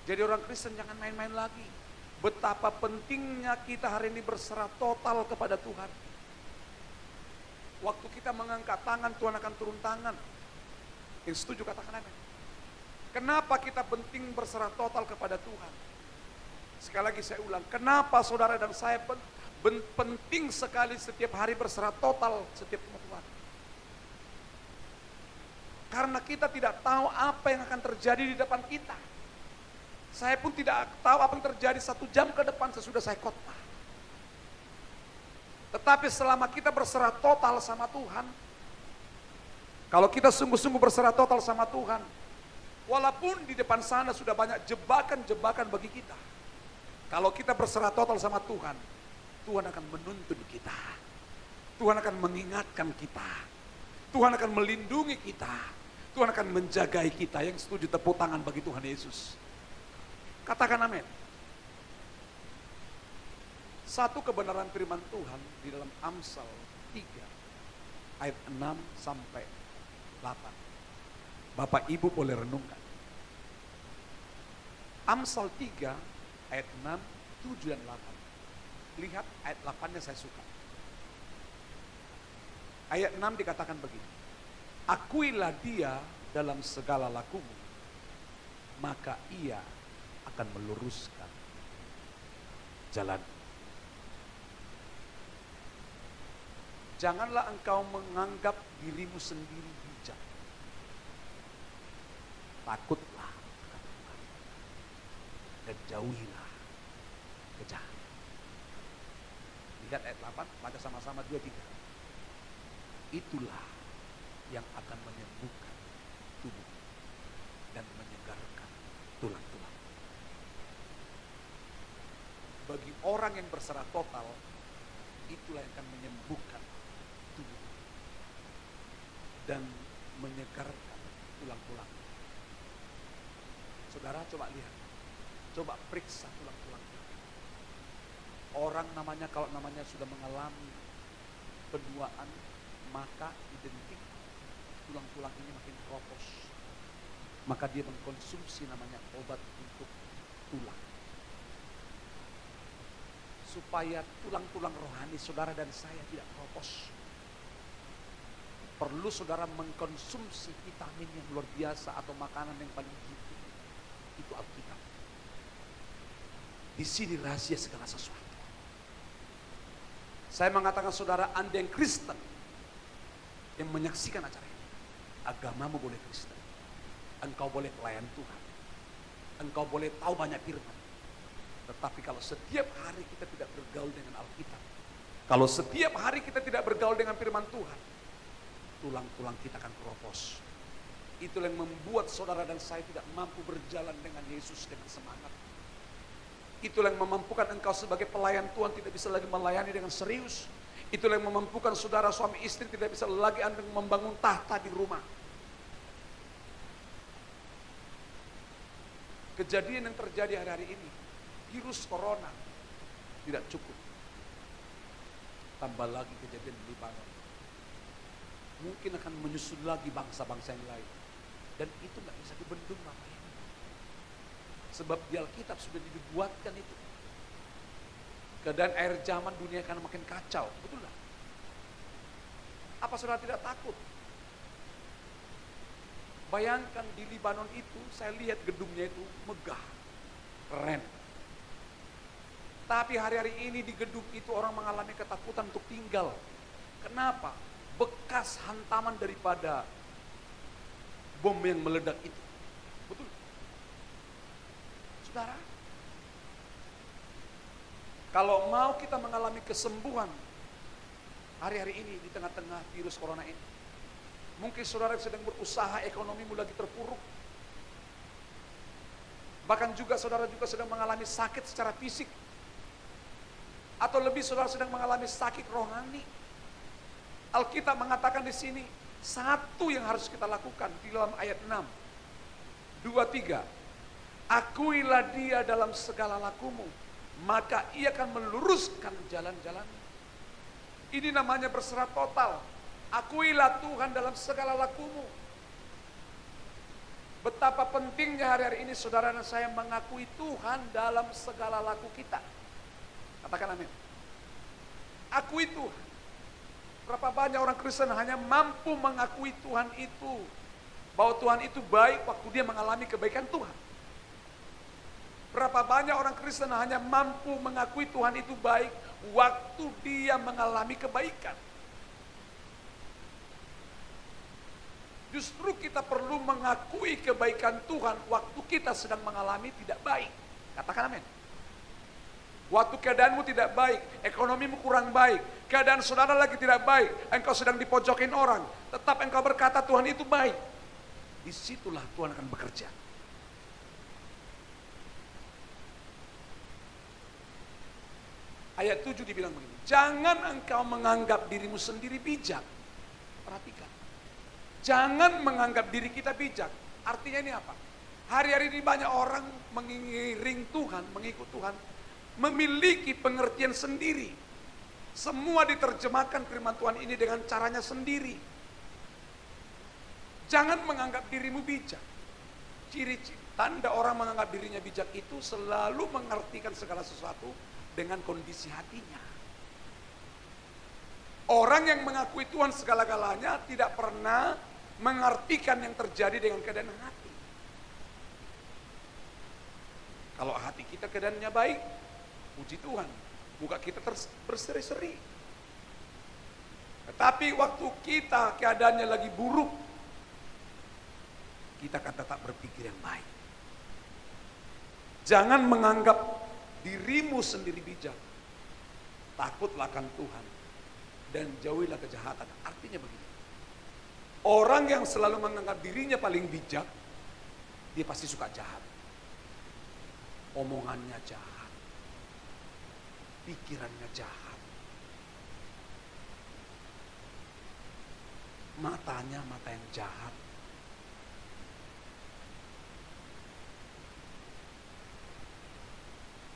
jadi orang Kristen jangan main-main lagi. Betapa pentingnya kita hari ini berserah total kepada Tuhan. Waktu kita mengangkat tangan, Tuhan akan turun tangan. Yang setuju katakan amin. Kenapa kita penting berserah total kepada Tuhan? Sekali lagi saya ulang, kenapa saudara dan saya penting sekali setiap hari berserah total setiap Tuhan? Karena kita tidak tahu apa yang akan terjadi di depan kita. Saya pun tidak tahu apa yang terjadi 1 jam ke depan sesudah saya khotbah. Tetapi selama kita berserah total sama Tuhan, kalau kita sungguh-sungguh berserah total sama Tuhan, walaupun di depan sana sudah banyak jebakan-jebakan bagi kita, kalau kita berserah total sama Tuhan, Tuhan akan menuntun kita. Tuhan akan mengingatkan kita. Tuhan akan melindungi kita. Tuhan akan menjagai kita. Yang setuju tepuk tangan bagi Tuhan Yesus. Katakan amin. Satu kebenaran firman Tuhan di dalam Amsal 3 ayat 6 sampai 8. Bapak Ibu boleh renungkan. Amsal 3 ayat 6, 7 dan 8. Lihat ayat 8-nya saya suka. Ayat 6 dikatakan begini. Akuilah dia dalam segala lakumu, maka ia akan meluruskan jalan. Janganlah engkau menganggap dirimu sendiri bijak. Takutlah akan Tuhan dan jauhilah kejahatan. Lihat ayat 8, baca sama-sama 2, 3. Itulah yang akan menyembuhkan tubuh dan menyegarkan tulang-tulang. Bagi orang yang berserah total, itulah yang akan menyembuhkan tubuh dan menyegarkan tulang-tulang. Saudara coba lihat, coba periksa tulang-tulang. Orang kalau namanya sudah mengalami penuaan, maka identik tulang-tulang ini makin keropos. Maka dia mengkonsumsi namanya obat untuk tulang. Supaya tulang-tulang rohani saudara dan saya tidak keropos, perlu saudara mengkonsumsi vitamin yang luar biasa atau makanan yang paling gizi. Itu Alkitab. Di sini rahasia segala sesuatu. Saya mengatakan saudara, Anda yang Kristen, yang menyaksikan acara ini, agamamu boleh Kristen. Engkau boleh pelayan Tuhan. Engkau boleh tahu banyak firman. Tetapi kalau setiap hari kita tidak bergaul dengan Alkitab, kalau setiap hari kita tidak bergaul dengan firman Tuhan, tulang-tulang kita akan keropos. Itulah yang membuat saudara dan saya tidak mampu berjalan dengan Yesus dengan semangat. Itulah yang memampukan engkau sebagai pelayan Tuhan tidak bisa lagi melayani dengan serius. Itulah yang memampukan saudara suami istri tidak bisa lagi Anda membangun tahta di rumah. Kejadian yang terjadi hari-hari ini, virus corona tidak cukup. Tambah lagi kejadian di Libanon. Mungkin akan menyusul lagi bangsa-bangsa yang lain. Dan itu nggak bisa dibendung Bapak Ibu. Sebab di Alkitab sudah dibuatkan itu. Keadaan air zaman dunia akan makin kacau, betul lah. Apa saudara tidak takut? Bayangkan di Libanon itu, saya lihat gedungnya itu megah, keren. Tapi hari-hari ini di gedung itu orang mengalami ketakutan untuk tinggal. Kenapa? Bekas hantaman daripada bom yang meledak itu. Betul? Saudara, kalau mau kita mengalami kesembuhan hari-hari ini di tengah-tengah virus corona ini, mungkin saudara sedang berusaha, ekonomimu lagi terpuruk. Bahkan juga saudara juga sedang mengalami sakit secara fisik. Atau lebih saudara sedang mengalami sakit rohani. Alkitab mengatakan di sini, satu yang harus kita lakukan di dalam ayat 6. 2-3. Akuilah dia dalam segala lakumu, maka ia akan meluruskan jalan-jalan. Ini namanya berserah total. Akuilah Tuhan dalam segala lakumu. Betapa pentingnya hari-hari ini saudara dan saya mengakui Tuhan dalam segala laku kita. Katakan amin. Akui Tuhan. Berapa banyak orang Kristen hanya mampu mengakui Tuhan itu. Bahwa Tuhan itu baik waktu dia mengalami kebaikan Tuhan. Berapa banyak orang Kristen hanya mampu mengakui Tuhan itu baik waktu dia mengalami kebaikan. Justru kita perlu mengakui kebaikan Tuhan waktu kita sedang mengalami tidak baik. Katakan amin. Waktu keadaanmu tidak baik, ekonomimu kurang baik, keadaan saudara lagi tidak baik, engkau sedang dipojokin orang, tetap engkau berkata Tuhan itu baik. Disitulah Tuhan akan bekerja. Ayat 7 dibilang begini, jangan engkau menganggap dirimu sendiri bijak. Perhatikan. Jangan menganggap diri kita bijak. Artinya ini apa? Hari-hari ini banyak orang mengiring Tuhan, mengikut Tuhan, memiliki pengertian sendiri. Semua diterjemahkan firman Tuhan ini dengan caranya sendiri. Jangan menganggap dirimu bijak. Ciri-ciri tanda orang menganggap dirinya bijak itu selalu mengartikan segala sesuatu dengan kondisi hatinya. Orang yang mengakui Tuhan segala-galanya tidak pernah mengartikan yang terjadi dengan keadaan hati. Kalau hati kita keadaannya baik, puji Tuhan, muka kita berseri-seri. Tetapi waktu kita keadaannya lagi buruk, kita akan tetap berpikir yang baik. Jangan menganggap dirimu sendiri bijak. Takutlah akan Tuhan dan jauhilah kejahatan. Artinya begini. Orang yang selalu menganggap dirinya paling bijak, dia pasti suka jahat. Omongannya jahat. Pikirannya jahat. Matanya mata yang jahat.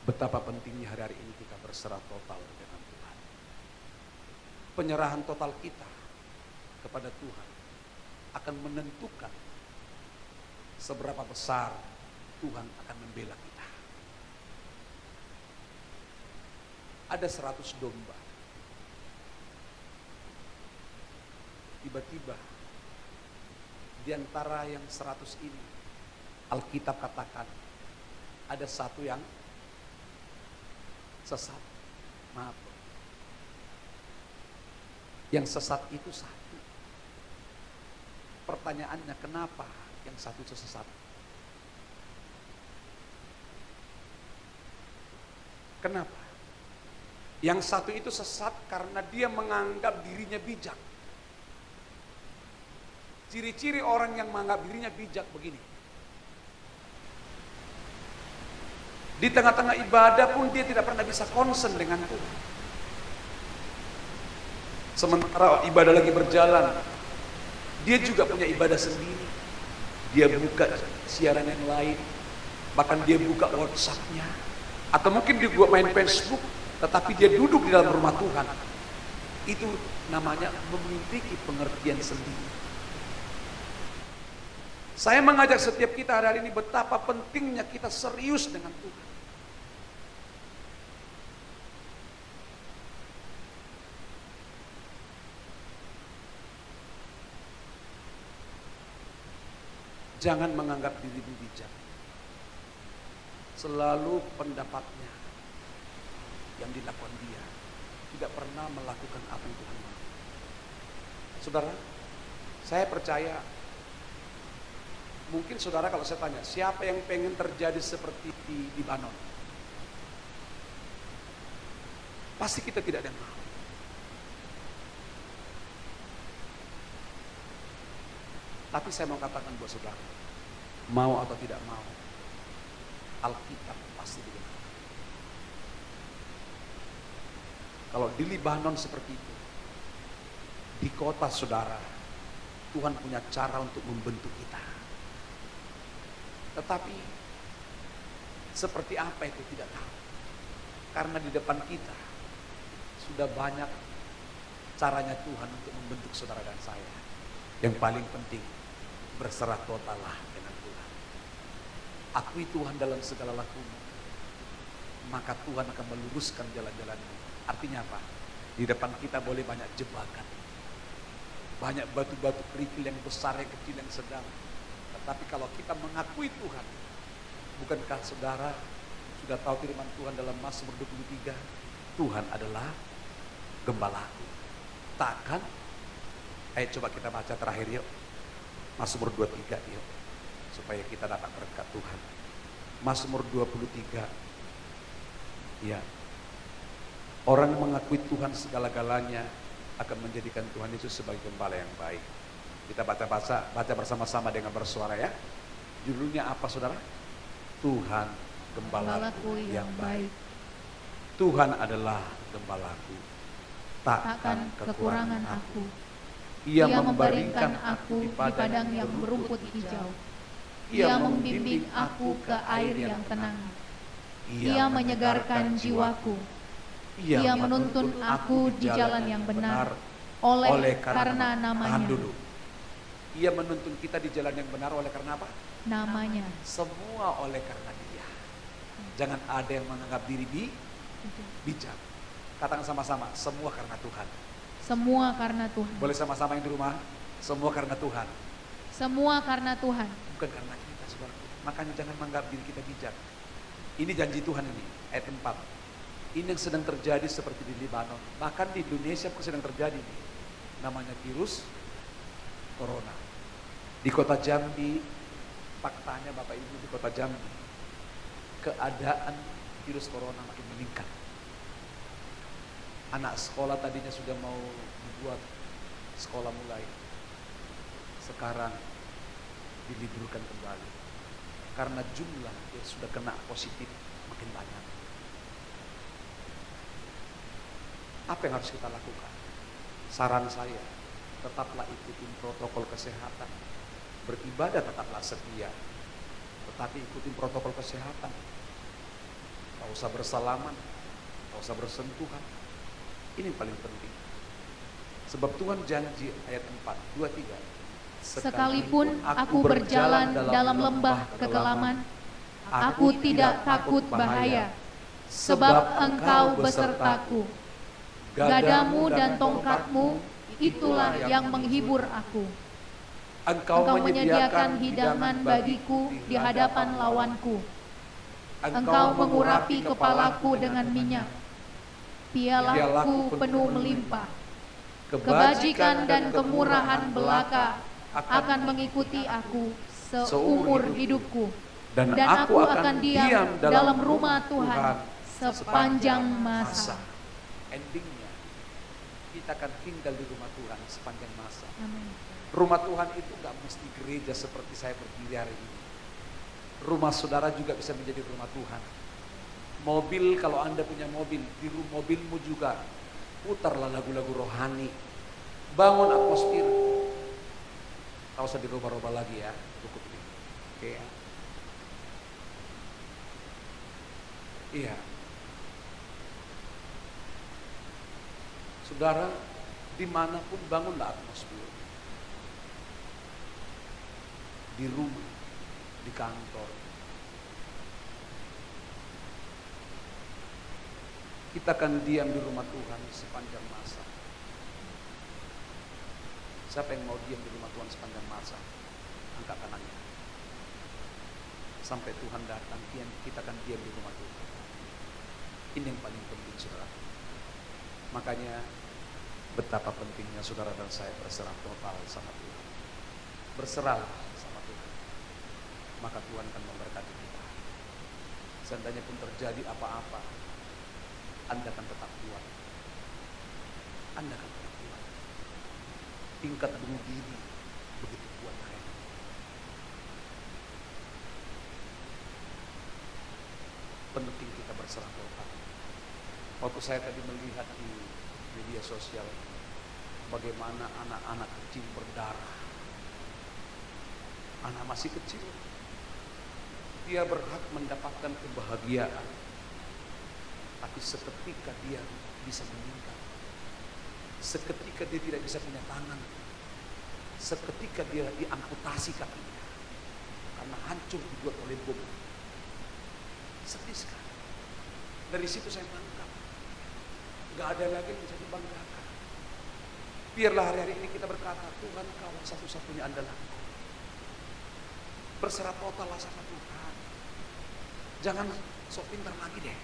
Betapa pentingnya hari-hari ini kita berserah total dengan Tuhan. Penyerahan total kita kepada Tuhan akan menentukan seberapa besar Tuhan akan membela kita. Ada 100 domba. Tiba-tiba di antara yang 100 ini, Alkitab katakan ada satu yang sesat. Maaf. Yang sesat itu satu. Pertanyaannya, kenapa yang satu itu sesat? Kenapa? Yang satu itu sesat karena dia menganggap dirinya bijak. Ciri-ciri orang yang menganggap dirinya bijak begini. Di tengah-tengah ibadah pun dia tidak pernah bisa konsen dengan Tuhan. Sementara ibadah lagi berjalan, dia juga punya ibadah sendiri. Dia buka siaran yang lain, bahkan dia buka WhatsApp-nya, atau mungkin dia main Facebook, tetapi dia duduk di dalam rumah Tuhan. Itu namanya memiliki pengertian sendiri. Saya mengajak setiap kita hari ini betapa pentingnya kita serius dengan Tuhan. Jangan menganggap diri bijak. Selalu pendapatnya yang dilakukan dia, tidak pernah melakukan apa yang Tuhan mau. Saudara, saya percaya, mungkin saudara kalau saya tanya, siapa yang pengen terjadi seperti di Libanon? Pasti kita tidak ada yang mau. Tapi saya mau katakan buat saudara, mau atau tidak mau, Alkitab pasti digunakan. Kalau di Libanon seperti itu, di kota saudara, Tuhan punya cara untuk membentuk kita. Tetapi seperti apa itu tidak tahu. Karena di depan kita sudah banyak caranya Tuhan untuk membentuk saudara dan saya. Yang paling penting, berserah totallah dengan Tuhan. Akui Tuhan dalam segala lakumu, maka Tuhan akan meluruskan jalan-jalanmu. Artinya apa? Di depan kita boleh banyak jebakan, banyak batu-batu kerikil yang besar, yang kecil, yang sedang. Tetapi kalau kita mengakui Tuhan, bukankah saudara sudah tahu firman Tuhan dalam Mazmur 23? Tuhan adalah gembalaku, takkan. Ayo coba kita baca terakhir yuk, Mazmur 23 yuk, supaya kita dapat berkat Tuhan. Mazmur 23. Ya, orang yang mengakui Tuhan segala-galanya akan menjadikan Tuhan Yesus sebagai gembala yang baik. Kita baca bersama-sama dengan bersuara ya. Judulnya apa saudara? Tuhan gembalaku yang baik. Tuhan adalah gembalaku, takkan kekurangan aku. Ia membaringkan aku di padang yang berumput hijau. Ia membimbing aku ke air yang tenang. Ia menyegarkan jiwaku. Ia menuntun aku di jalan yang benar oleh karena namanya. Dulu. Ia menuntun kita di jalan yang benar oleh karena apa? Namanya. Semua oleh karena Dia. Jangan ada yang menganggap diri bijak. Katakan sama-sama, semua karena Tuhan. Semua karena Tuhan. Boleh sama-sama yang di rumah? Semua karena Tuhan. Semua karena Tuhan. Bukan karena kita, saudara. Makanya jangan menganggap diri kita bijak. Ini janji Tuhan ini, ayat 4. Ini yang sedang terjadi seperti di Libanon. Bahkan di Indonesia pun sedang terjadi. Namanya virus corona. Di kota Jambi, faktanya Bapak Ibu di kota Jambi, keadaan virus corona makin meningkat. Anak sekolah tadinya sudah mau dibuat sekolah mulai, sekarang diliburkan kembali karena jumlah yang sudah kena positif makin banyak. Apa yang harus kita lakukan? Saran saya, tetaplah ikutin protokol kesehatan. Beribadah tetaplah setia, tetapi ikutin protokol kesehatan. Tak usah bersalaman, tak usah bersentuhan. Ini yang paling penting. Sebab Tuhan janji ayat 4, 2, 3. Sekalipun aku berjalan dalam lembah kekelaman, aku tidak takut bahaya, sebab Engkau besertaku. Gadamu dan tongkatmu, itulah yang menghibur aku. Engkau menyediakan hidangan bagiku di hadapan lawanku. Engkau mengurapi kepalaku dengan minyak. Pialaku penuh melimpah. kebajikan dan kemurahan belaka akan mengikuti aku seumur hidupku. Dan aku akan diam dalam rumah Tuhan sepanjang masa. Endingnya, kita akan tinggal di rumah Tuhan sepanjang masa. Amin. Rumah Tuhan itu gak mesti gereja seperti saya berdiri hari ini. Rumah saudara juga bisa menjadi rumah Tuhan. Mobil, kalau Anda punya mobil, di mobilmu juga putarlah lagu-lagu rohani. Bangun atmosfer. Tak usah dirubah-rubah lagi ya, cukup ini. Oke ya. Iya. Saudara, dimanapun bangunlah atmosfer. Di rumah, di kantor. Kita akan diam di rumah Tuhan sepanjang masa. Siapa yang mau diam di rumah Tuhan sepanjang masa? Angkat tangannya. Sampai Tuhan datang, kita akan diam di rumah Tuhan. Ini yang paling penting, saudara. Makanya betapa pentingnya saudara dan saya berserah total sama Tuhan. Berserahlah sama Tuhan. Maka Tuhan akan memberkati kita. Seandainya pun terjadi apa-apa, Anda akan tetap kuat. Anda akan tetap kuat. Tingkat bunuh diri begitu kuat hari ini. Penting kita berserah total. Waktu saya tadi melihat di media sosial bagaimana anak-anak kecil berdarah. Anak masih kecil, dia berhak mendapatkan kebahagiaan, tapi seketika dia bisa meninggal. Seketika dia tidak bisa punya tangan. Seketika dia diamputasi kakinya karena hancur dibuat oleh bom. Sedih sekali. Dari situ saya tangkap, gak ada lagi yang bisa dibanggakan. Biarlah hari-hari ini kita berkata, Tuhan Kau satu-satunya andalanku. Berserah total sama Tuhan. Jangan sok pintar lagi deh.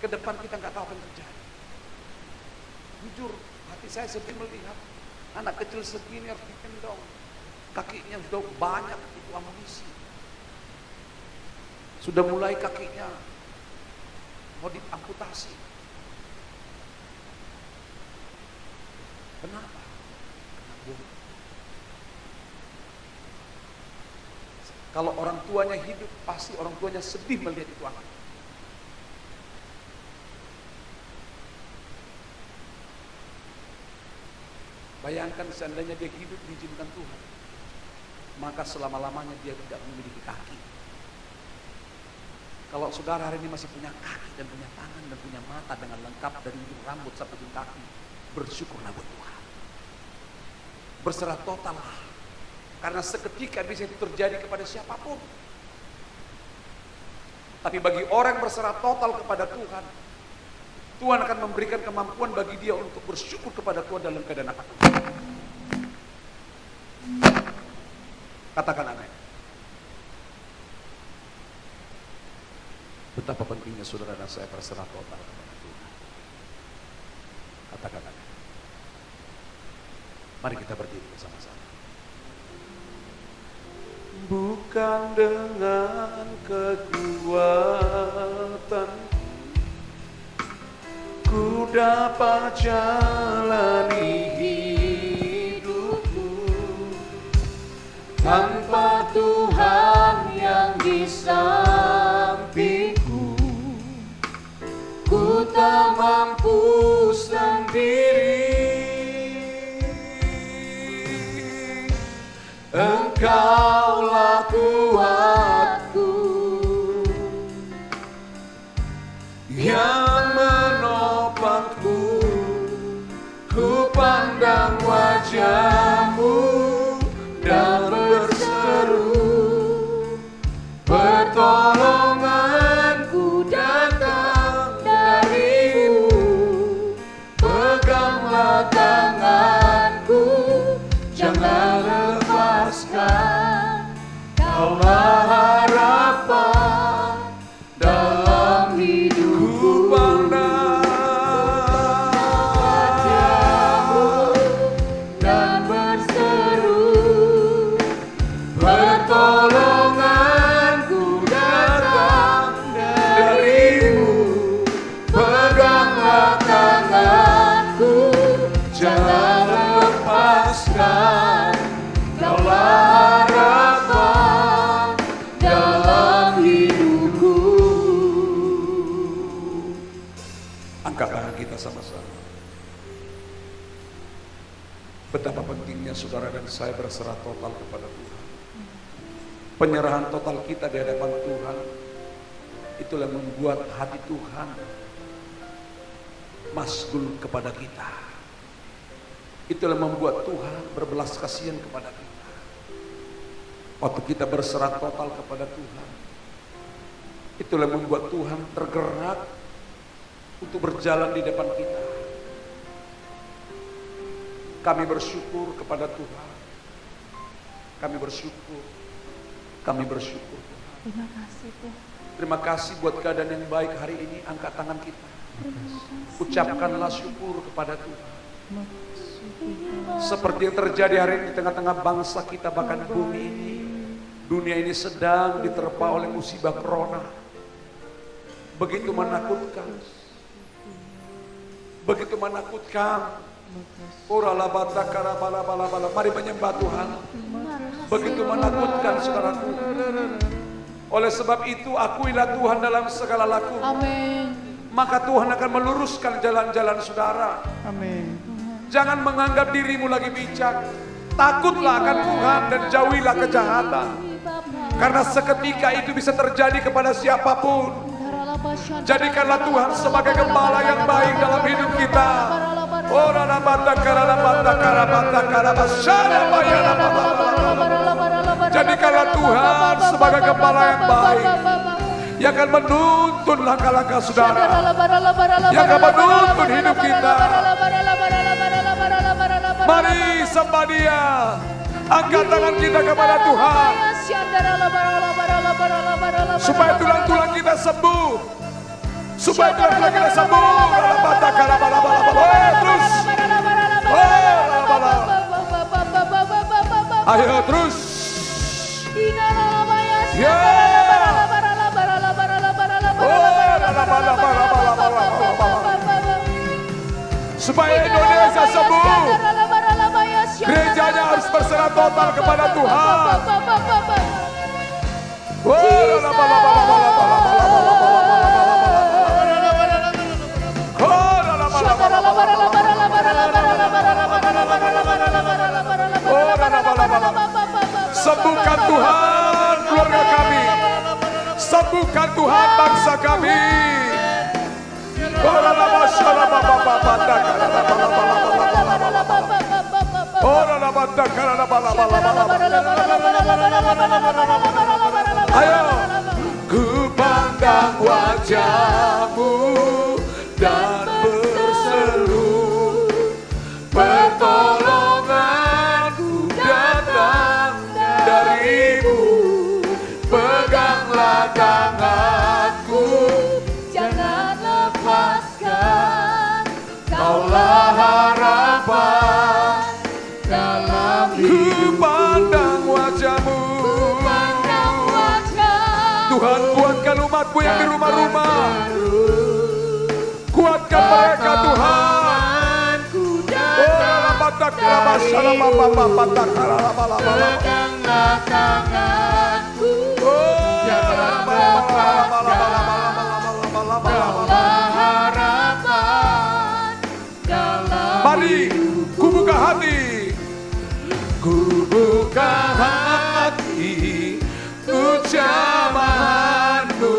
Ke depan kita nggak tahu apa yang terjadi. Jujur, hati saya sedih melihat anak kecil segini harus dikendong. Kakinya sudah banyak itu amunisi. Sudah mulai kakinya mau diamputasi. Kenapa? Karena bom. Kalau orang tuanya hidup, pasti orang tuanya sedih melihat itu anak. Bayangkan seandainya dia hidup diizinkan Tuhan, maka selama-lamanya dia tidak memiliki kaki. Kalau saudara hari ini masih punya kaki dan punya tangan dan punya mata dengan lengkap dari ujung rambut sampai ujung kaki, bersyukurlah buat Tuhan. Berserah total lah. Karena seketika bisa itu terjadi kepada siapapun. Tapi bagi orang yang berserah total kepada Tuhan, Tuhan akan memberikan kemampuan bagi dia untuk bersyukur kepada Tuhan dalam keadaan apapun. Katakan amin. Betapa pentingnya saudara dan saya berserah total kepada Tuhan. Katakan amin. Mari kita berdiri bersama-sama. Bukan dengan kekuatan ku dapat jalani hidupku tanpa Tuhan yang di sampingku. Ku tak mampu sendiri. Engkaulah kuatku yang menopangku. Ku pandang wajah-Mu dan berseru, pertolonganku datang dari-Mu. Peganglah tanganku, jangan lepaskan. Kaulah harapan dalam hidupku. Ku pandang Mari kita sama-sama. Betapa pentingnya saudara dan saya berserah total kepada Tuhan. Penyerahan total kita di hadapan Tuhan, itulah yang membuat hati Tuhan masgul kepada kita. Itulah yang membuat Tuhan berbelas kasihan kepada kita. Waktu kita berserah total kepada Tuhan, itulah yang membuat Tuhan tergerak untuk berjalan di depan kita. Kami bersyukur kepada Tuhan. Kami bersyukur. Kami bersyukur. Terima kasih Tuhan. Terima kasih buat keadaan yang baik hari ini. Angkat tangan kita. Ucapkanlah syukur kepada Tuhan. Seperti yang terjadi hari ini di tengah-tengah bangsa kita, bahkan bumi ini. Dunia ini sedang diterpa oleh musibah corona. Begitu menakutkan. Begitu menakutkan. Mari menyembah Tuhan. Begitu menakutkan saudaraku. Oleh sebab itu akuilah Tuhan dalam segala laku. Amin. Maka Tuhan akan meluruskan jalan-jalan saudara. Amin. Jangan menganggap dirimu lagi bijak. Takutlah akan Tuhan dan jauhilah kejahatan. Karena seketika itu bisa terjadi kepada siapapun. Jadikanlah Tuhan sebagai gembala yang baik dalam hidup kita. Jadikanlah Tuhan sebagai gembala yang baik, yang akan menuntun langkah-langkah saudara, yang akan menuntun hidup kita. Mari sembah Dia. Angkat tangan kita kepada Tuhan, supaya tulang-tulang kita sembuh. Supaya tulang-tulang kita sembuh. Terus. Ayo terus. Supaya Indonesia sembuh. Gerejanya harus berserah total kepada Tuhan. Sembuhkan Tuhan keluarga kami. Sembuhkan Tuhan bangsa kami. Ayo, ku pandang wajah-Mu dan berseru, pertolonganku datang dari-Mu. Peganglah tanganku, Jangan lepaskan, Kaulah harapan dalam ku pandang wajah-Mu. Tuhan, kuatkan umat-Mu yang di rumah-rumah. Kuatkan mereka Tuhan. Mari ku buka hati. Ku buka hati, ku jamahanmu,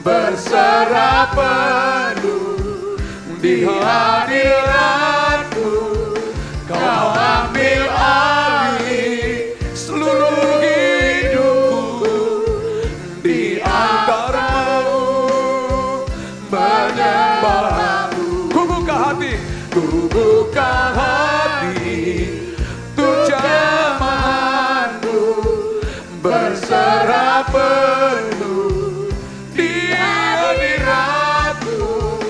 berserah penuh di hadirat-Mu. Kau ambil alih seluruh hidupku, di altar-Mu menyembah-Mu. Ku buka hati, ku buka hati, untuk jamahanmu, berserah penuh di hadirat-Mu.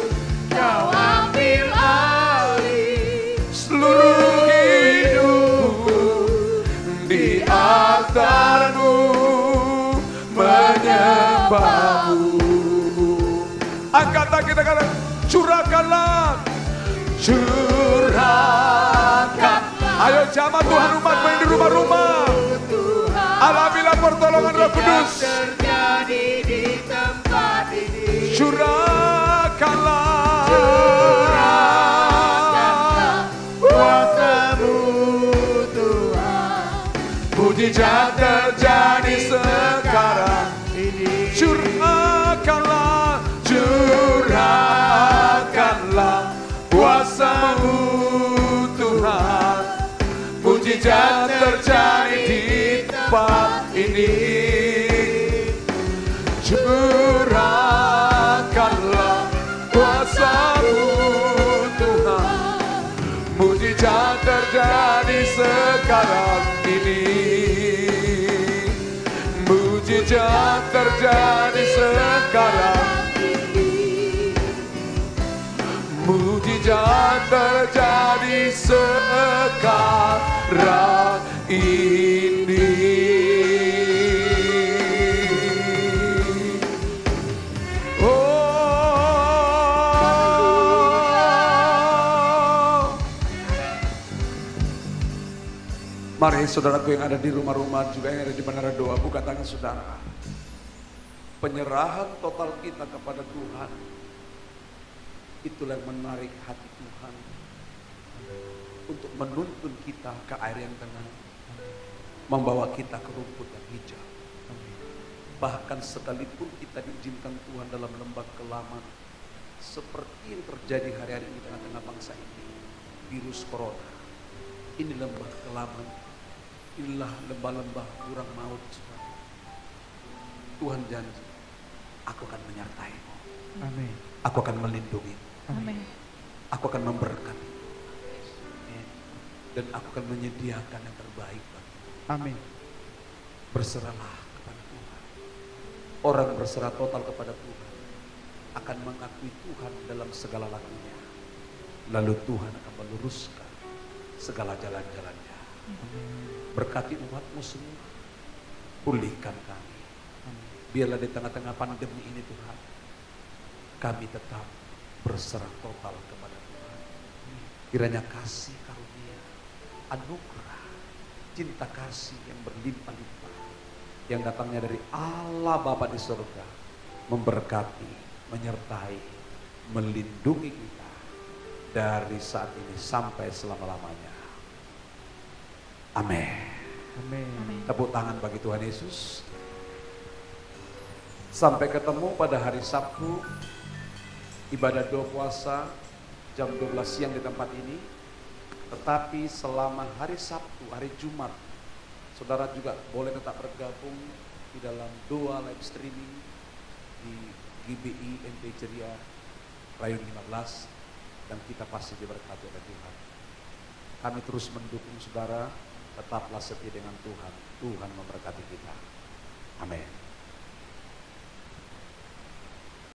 Kau ambil alih seluruh hidupku, di altar-Mu menyembah-Mu. Angkat tangan kita, kata curahkanlah, curahkan. Ayo jamaah Tuhan, umat-Mu yang di rumah-rumah, alamilah pertolongan Roh Kudus. Curahkanlah, mujizat terjadi sekarang ini. Curahkanlah, curahkanlah kuasa-Mu Tuhan. Mujizat terjadi di tempat ini. Curahkanlah kuasa-Mu Tuhan. Mujizat terjadi sekarang ini. Mujizat terjadi sekarang ini. Mujizat terjadi sekarang ini. Mari saudaraku yang ada di rumah-rumah juga yang ada di menara doa, buka tangan saudara. Penyerahan total kita kepada Tuhan, itulah yang menarik hati Tuhan untuk menuntun kita ke air yang tenang, membawa kita ke rumput yang hijau. Bahkan sekalipun kita diizinkan Tuhan dalam lembah kelaman, seperti yang terjadi hari-hari ini di tengah-tengah bangsa ini, virus corona, ini lembah kelaman. Inilah lembah-lembah jurang maut. Tuhan janji, aku akan menyertai-Mu. Amin. Aku akan melindungi. Amin. Aku akan memberkati. Dan aku akan menyediakan yang terbaik bagi-Mu. Amin. Berserahlah kepada Tuhan. Orang berserah total kepada Tuhan akan mengakui Tuhan dalam segala lakunya. Lalu Tuhan akan meluruskan segala jalan-jalannya. Berkati umat-Mu semua, pulihkan kami. Biarlah di tengah-tengah pandemi ini Tuhan, kami tetap berserah total kepada Tuhan. Kiranya kasih karunia, anugerah, cinta kasih yang berlimpah-limpah, yang datangnya dari Allah Bapa di surga, memberkati, menyertai, melindungi kita dari saat ini sampai selama-lamanya. Amin. Amin. Tepuk tangan bagi Tuhan Yesus. Sampai ketemu pada hari Sabtu, ibadah doa puasa jam 12 siang di tempat ini. Tetapi selama hari Sabtu, hari Jumat, saudara juga boleh tetap bergabung di dalam doa live streaming di GBI MP Ceria Rayun 15, dan kita pasti diberkati oleh Tuhan. Kami terus mendukung saudara. Tetaplah setia dengan Tuhan. Tuhan memberkati kita. Amin.